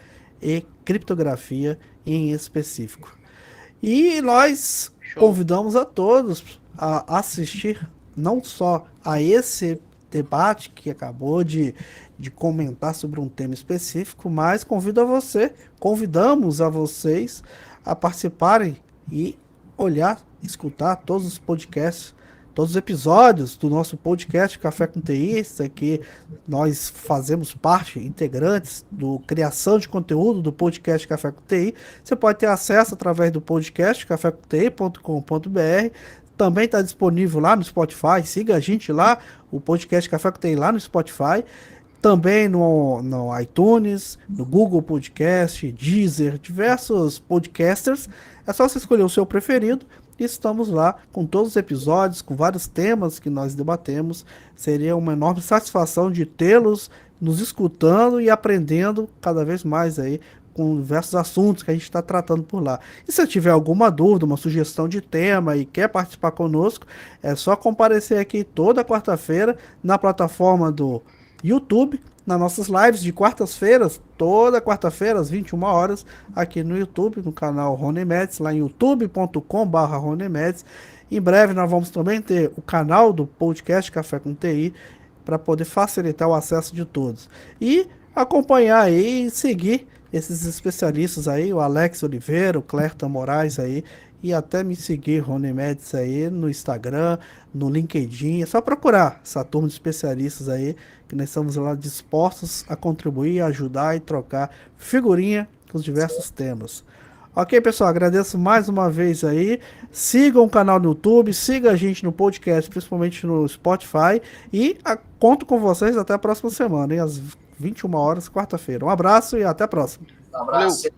e criptografia em específico. E nós convidamos a todos a assistir não só a esse debate que acabou de comentar sobre um tema específico, mas convidamos a vocês a participarem e olhar, escutar todos os podcasts, todos os episódios do nosso podcast Café com TI. Isso aqui nós fazemos parte, integrantes do criação de conteúdo do podcast Café com TI. Você pode ter acesso através do podcast cafécomti.com.br. Também está disponível lá no Spotify. Siga a gente lá, o podcast Café com TI lá no Spotify. Também no iTunes, no Google Podcast, Deezer, diversos podcasters. É só você escolher o seu preferido. E estamos lá com todos os episódios, com vários temas que nós debatemos. Seria uma enorme satisfação de tê-los nos escutando e aprendendo cada vez mais aí com diversos assuntos que a gente está tratando por lá. E se tiver alguma dúvida, uma sugestão de tema e quer participar conosco, é só comparecer aqui toda quarta-feira na plataforma do YouTube, nas nossas lives de quartas-feiras, toda quarta-feira às 21 horas, aqui no YouTube, no canal Rony Metz, lá em youtube.com/RonyMetz. Em breve nós vamos também ter o canal do podcast Café com TI, para poder facilitar o acesso de todos. E acompanhar aí e seguir esses especialistas aí, o Alex Oliveira, o Clerton Moraes aí, e até me seguir, Rony Metz aí, no Instagram, no LinkedIn. É só procurar essa turma de especialistas aí, que nós estamos lá dispostos a contribuir, ajudar e trocar figurinha com os diversos temas. Ok, pessoal, agradeço mais uma vez aí. Sigam o canal no YouTube, siga a gente no podcast, principalmente no Spotify. E conto com vocês até a próxima semana, hein? Às 21 horas, quarta-feira. Um abraço e até a próxima. Um abraço, prazer.